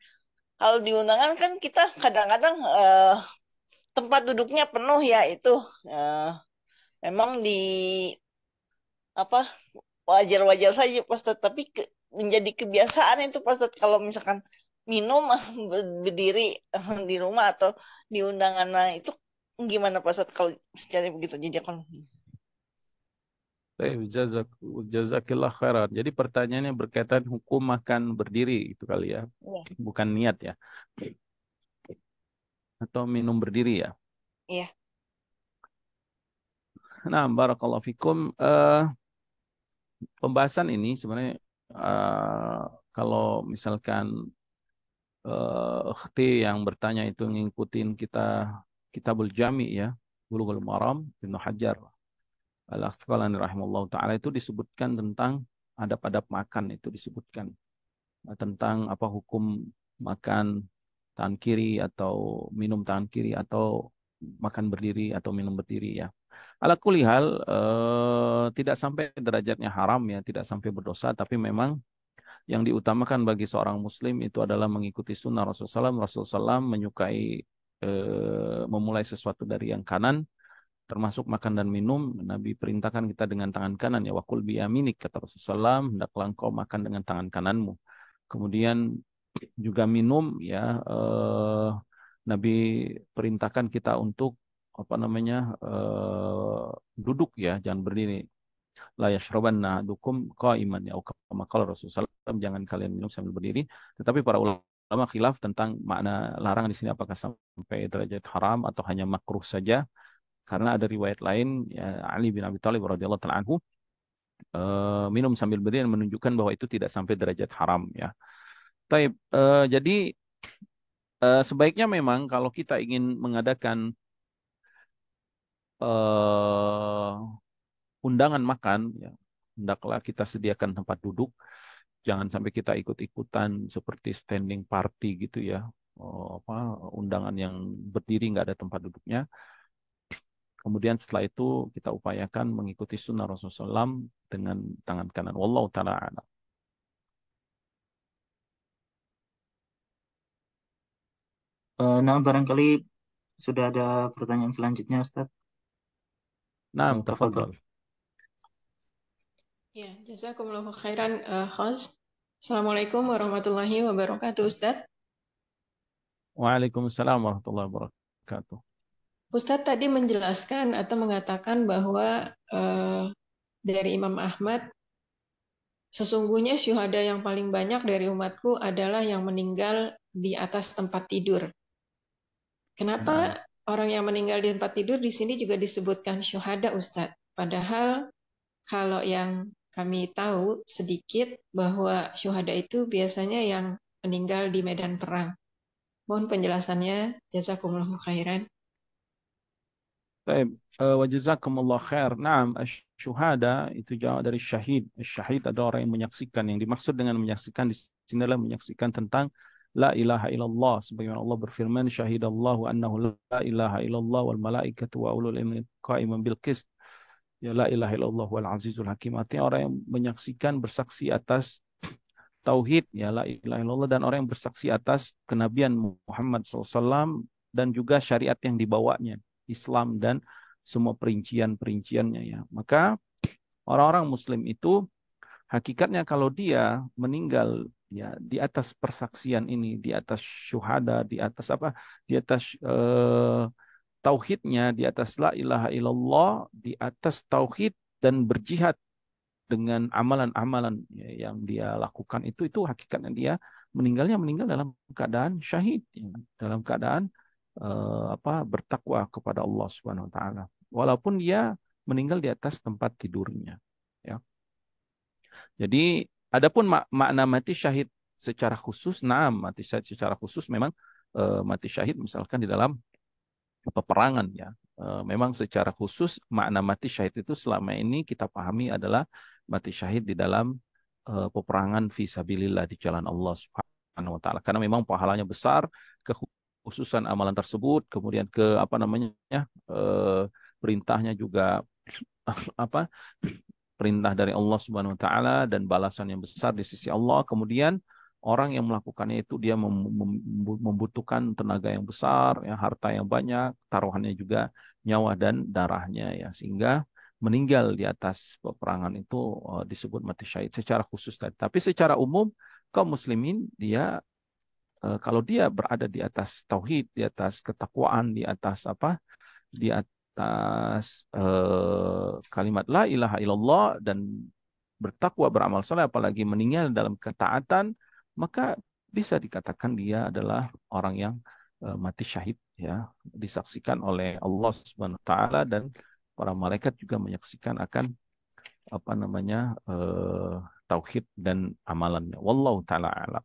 kalau di undangan kan kita kadang-kadang tempat duduknya penuh ya itu eh, memang di apa wajar-wajar saja Pak Ustadz, tapi menjadi kebiasaan itu Pak Ustadz kalau misalkan minum berdiri di rumah atau di undangan. Nah, itu gimana Pak Ustadz kalau secara begitu jadi kan? Jazakillah khairan. Jadi pertanyaannya berkaitan hukum makan berdiri itu kali ya. Iya. Bukan niat ya. Atau minum berdiri ya. Iya. Nah, barakallahu fikum. Pembahasan ini sebenarnya kalau misalkan Khti yang bertanya itu ngikutin kita Kitabul Jami ya, Bulughul Maram, Ibnu Hajar Al-Asqalani rahimahullah taala, itu disebutkan tentang adab-adab makan, itu disebutkan tentang apa hukum makan tangan kiri atau minum tangan kiri atau makan berdiri atau minum berdiri ya. Ala kulli hal tidak sampai derajatnya haram ya, tidak sampai berdosa, tapi memang yang diutamakan bagi seorang muslim itu adalah mengikuti sunnah Rasulullah SAW. Rasulullah SAW menyukai memulai sesuatu dari yang kanan, termasuk makan dan minum. Nabi perintahkan kita dengan tangan kanan, ya wakul biyaminik, kata Rasulullah SAW, hendaklah engkau makan dengan tangan kananmu. Kemudian juga minum, ya Nabi perintahkan kita untuk apa namanya duduk, ya jangan berdiri. La yashrabanna ahadukum qa'iman, ya kama qala Rasulullah SAW, jangan kalian minum sambil berdiri. Tetapi para ulama khilaf tentang makna larangan di sini, apakah sampai derajat haram atau hanya makruh saja. Karena ada riwayat lain, ya, Ali bin Abi Thalib radhiyallahu taala anhu minum sambil berdiri menunjukkan bahwa itu tidak sampai derajat haram, ya. Taib, jadi sebaiknya memang kalau kita ingin mengadakan undangan makan, ya, hendaklah kita sediakan tempat duduk. Jangan sampai kita ikut-ikutan seperti standing party gitu, ya. Undangan yang berdiri nggak ada tempat duduknya. Kemudian setelah itu kita upayakan mengikuti sunnah Rasulullah SAW dengan tangan kanan. Wallahu ta'ala a'lam. Nah, barangkali sudah ada pertanyaan selanjutnya, Ustaz. Naam, Tafadhol. tafadhol. Ya, jazakumullahu khairan, host. Assalamualaikum warahmatullahi wabarakatuh, Ustadz. Waalaikumsalam warahmatullahi wabarakatuh. Ustadz tadi menjelaskan atau mengatakan bahwa dari Imam Ahmad, sesungguhnya syuhada yang paling banyak dari umatku adalah yang meninggal di atas tempat tidur. Kenapa orang yang meninggal di tempat tidur di sini juga disebutkan syuhada, Ustadz? Padahal kalau yang kami tahu sedikit bahwa syuhada itu biasanya yang meninggal di medan perang. Mohon penjelasannya, jazakumullahu khairan. Baik, wa jazakumullah khair. Naam, syuhada itu jauh dari syahid. Syahid adalah orang yang menyaksikan. Yang dimaksud dengan menyaksikan di sini adalah menyaksikan tentang la ilaha illallah. Sebagaimana Allah berfirman, syahidallahu annahu la ilaha illallah wal malaikatu wa ulul ilmi qa'iman bil qist. Ya la ilaha illallah wal azizul hakim. Artinya orang yang menyaksikan, bersaksi atas tauhid, ya la ilaha illallah, dan orang yang bersaksi atas kenabian Muhammad SAW dan juga syariat yang dibawanya, Islam dan semua perincian-perinciannya, ya. Maka orang-orang muslim itu hakikatnya kalau dia meninggal, ya di atas persaksian ini, di atas syuhada, di atas apa? Di atas tauhidnya, di atas la ilaha illallah, di atas tauhid dan berjihad dengan amalan-amalan, ya, yang dia lakukan itu hakikatnya dia meninggal dalam keadaan syahid, ya, dalam keadaan bertakwa kepada Allah Subhanahu wa taala. Walaupun dia meninggal di atas tempat tidurnya, ya. Jadi adapun makna mati syahid secara khusus, mati syahid secara khusus memang mati syahid misalkan di dalam peperangan, ya. Memang secara khusus makna mati syahid itu selama ini kita pahami adalah mati syahid di dalam peperangan fisabilillah, di jalan Allah Subhanahu wa taala. Karena memang pahalanya besar, kekhususan amalan tersebut, kemudian perintahnya juga perintah dari Allah Subhanahu wa taala dan balasan yang besar di sisi Allah. Kemudian orang yang melakukannya itu dia membutuhkan tenaga yang besar, ya, harta yang banyak, taruhannya juga nyawa dan darahnya, ya, sehingga meninggal di atas peperangan itu disebut mati syahid secara khusus tadi. Tapi secara umum kaum muslimin dia kalau dia berada di atas tauhid, di atas ketakwaan, di atas di atas kalimat la ilaha illallah dan bertakwa, beramal saleh, apalagi meninggal dalam ketaatan, maka bisa dikatakan dia adalah orang yang mati syahid, ya, disaksikan oleh Allah Subhanahu wa taala dan para malaikat juga menyaksikan akan tauhid dan amalannya. Wallahu taala a'lam.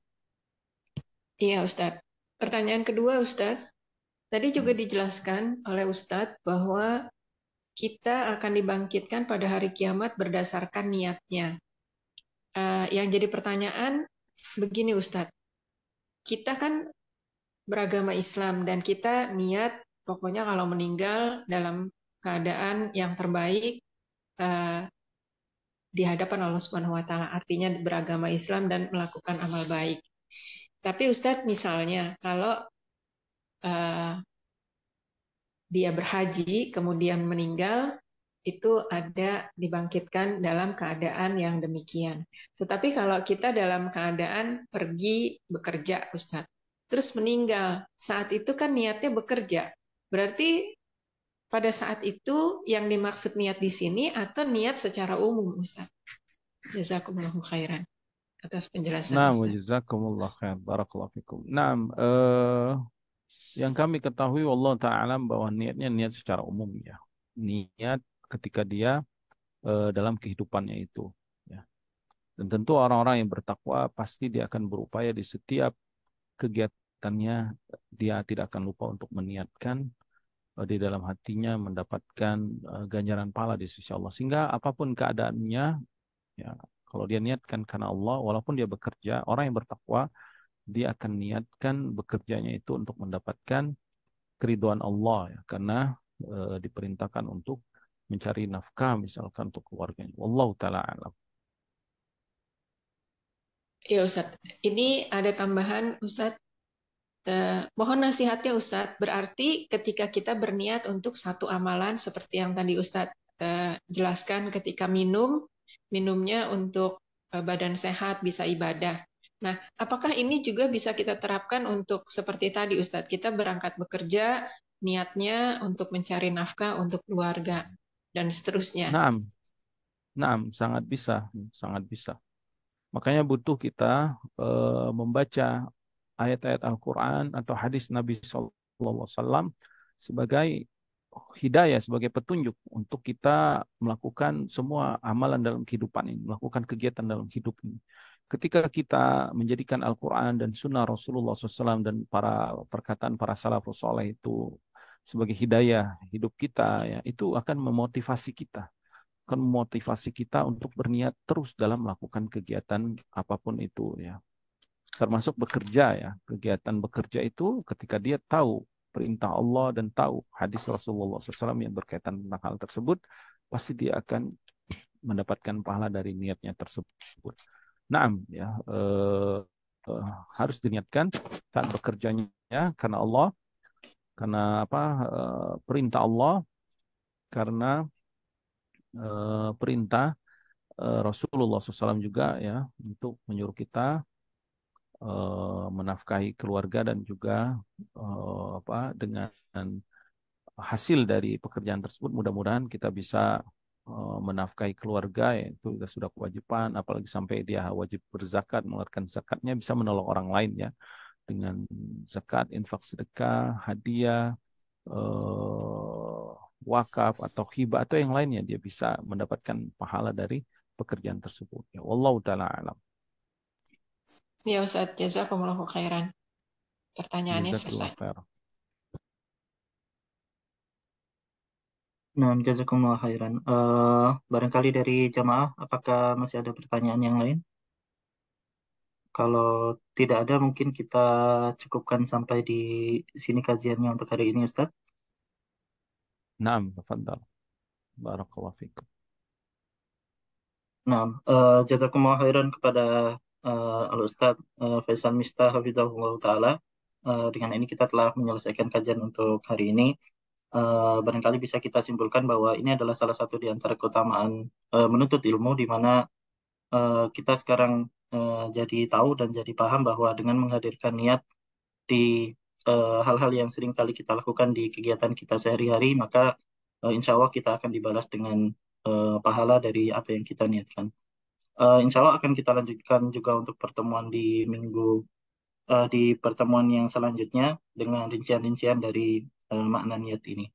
Iya, Ustadz. Pertanyaan kedua, Ustadz. Tadi juga dijelaskan oleh Ustadz bahwa kita akan dibangkitkan pada hari kiamat berdasarkan niatnya. Yang jadi pertanyaan begini, Ustadz. Kita kan beragama Islam dan kita niat pokoknya kalau meninggal dalam keadaan yang terbaik di hadapan Allah Subhanahu wa taala, artinya beragama Islam dan melakukan amal baik. Tapi Ustadz, misalnya kalau dia berhaji kemudian meninggal, itu ada dibangkitkan dalam keadaan yang demikian. Tetapi kalau kita dalam keadaan pergi bekerja, Ustadz, terus meninggal, saat itu kan niatnya bekerja. Berarti pada saat itu yang dimaksud niat di sini atau niat secara umum, Ustadz? Jazakumullahu khairan atas penjelasan Nah, Ustadz. wajazakumullah khair. Barakallahu fikum. Nah, yang kami ketahui Allah Ta'ala bahwa niatnya niat secara umum ya. Niat ketika dia dalam kehidupannya itu. Ya. Dan tentu orang-orang yang bertakwa pasti dia akan berupaya di setiap kegiatannya, dia tidak akan lupa untuk meniatkan di dalam hatinya mendapatkan ganjaran pahala di sisi Allah. Sehingga apapun keadaannya, ya, kalau dia niatkan karena Allah, walaupun dia bekerja, orang yang bertakwa, dia akan niatkan bekerjanya itu untuk mendapatkan keriduan Allah, ya, karena diperintahkan untuk mencari nafkah misalkan untuk keluarganya. Wallahu taala alam. Ya Ustadz, ini ada tambahan Ustadz. Mohon nasihatnya Ustadz, berarti ketika kita berniat untuk satu amalan seperti yang tadi Ustadz jelaskan ketika minumnya untuk badan sehat, bisa ibadah. Nah, apakah ini juga bisa kita terapkan untuk seperti tadi Ustadz, kita berangkat bekerja, niatnya untuk mencari nafkah untuk keluarga, dan seterusnya. Naam, naam, sangat bisa, sangat bisa. Makanya butuh kita membaca ayat-ayat Al-Quran atau hadis Nabi SAW sebagai hidayah, sebagai petunjuk untuk kita melakukan semua amalan dalam kehidupan ini, melakukan kegiatan dalam hidup ini. Ketika kita menjadikan Al-Quran dan Sunnah Rasulullah SAW dan perkataan para salafus saleh itu sebagai hidayah hidup kita, ya, itu akan memotivasi kita untuk berniat terus dalam melakukan kegiatan apapun itu, ya, termasuk bekerja, ya. Kegiatan bekerja itu ketika dia tahu perintah Allah dan tahu hadis Rasulullah SAW yang berkaitan tentang hal tersebut, pasti dia akan mendapatkan pahala dari niatnya tersebut. Naam, ya, harus diniatkan saat bekerjanya karena Allah, karena apa? Perintah Allah, karena perintah Rasulullah SAW juga, ya, untuk menyuruh kita menafkahi keluarga dan juga dengan hasil dari pekerjaan tersebut mudah-mudahan kita bisa menafkahi keluarga, yaitu sudah kewajiban, apalagi sampai dia wajib berzakat, mengeluarkan zakatnya, bisa menolong orang lain, ya, dengan zakat, infak, sedekah, hadiah, wakaf atau hibah atau yang lainnya, dia bisa mendapatkan pahala dari pekerjaan tersebut. Ya, wallahu taala alam. Ya Ustadz, jazakumullahu khairan. Pertanyaannya Jazakallah selesai. khair. Nah, jazakumullah khairan. Barangkali dari jamaah, apakah masih ada pertanyaan yang lain? Kalau tidak ada, mungkin kita cukupkan sampai di sini kajiannya untuk hari ini, Ustaz. Naam, tafadhal. Barakallahu fikum. Nah, jazakumullah khairan kepada Al-Ustaz Faisal Miftah Hafizahullah Ta'ala. Dengan ini kita telah menyelesaikan kajian untuk hari ini. Barangkali bisa kita simpulkan bahwa ini adalah salah satu di antara keutamaan menuntut ilmu, di mana kita sekarang jadi tahu dan jadi paham bahwa dengan menghadirkan niat di hal-hal yang sering kali kita lakukan di kegiatan kita sehari-hari, maka insya Allah kita akan dibalas dengan pahala dari apa yang kita niatkan. Insya Allah akan kita lanjutkan juga untuk pertemuan di pertemuan yang selanjutnya dengan rincian-rincian dari makna niat ini.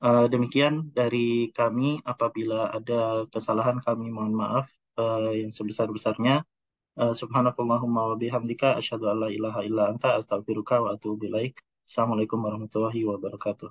Demikian dari kami, apabila ada kesalahan kami mohon maaf yang sebesar-besarnya. Subhanakallahumma wa bihamdika asyhadu an la ilaha illa anta astaghfiruka wa atubu ilaik. Assalamualaikum warahmatullahi wabarakatuh.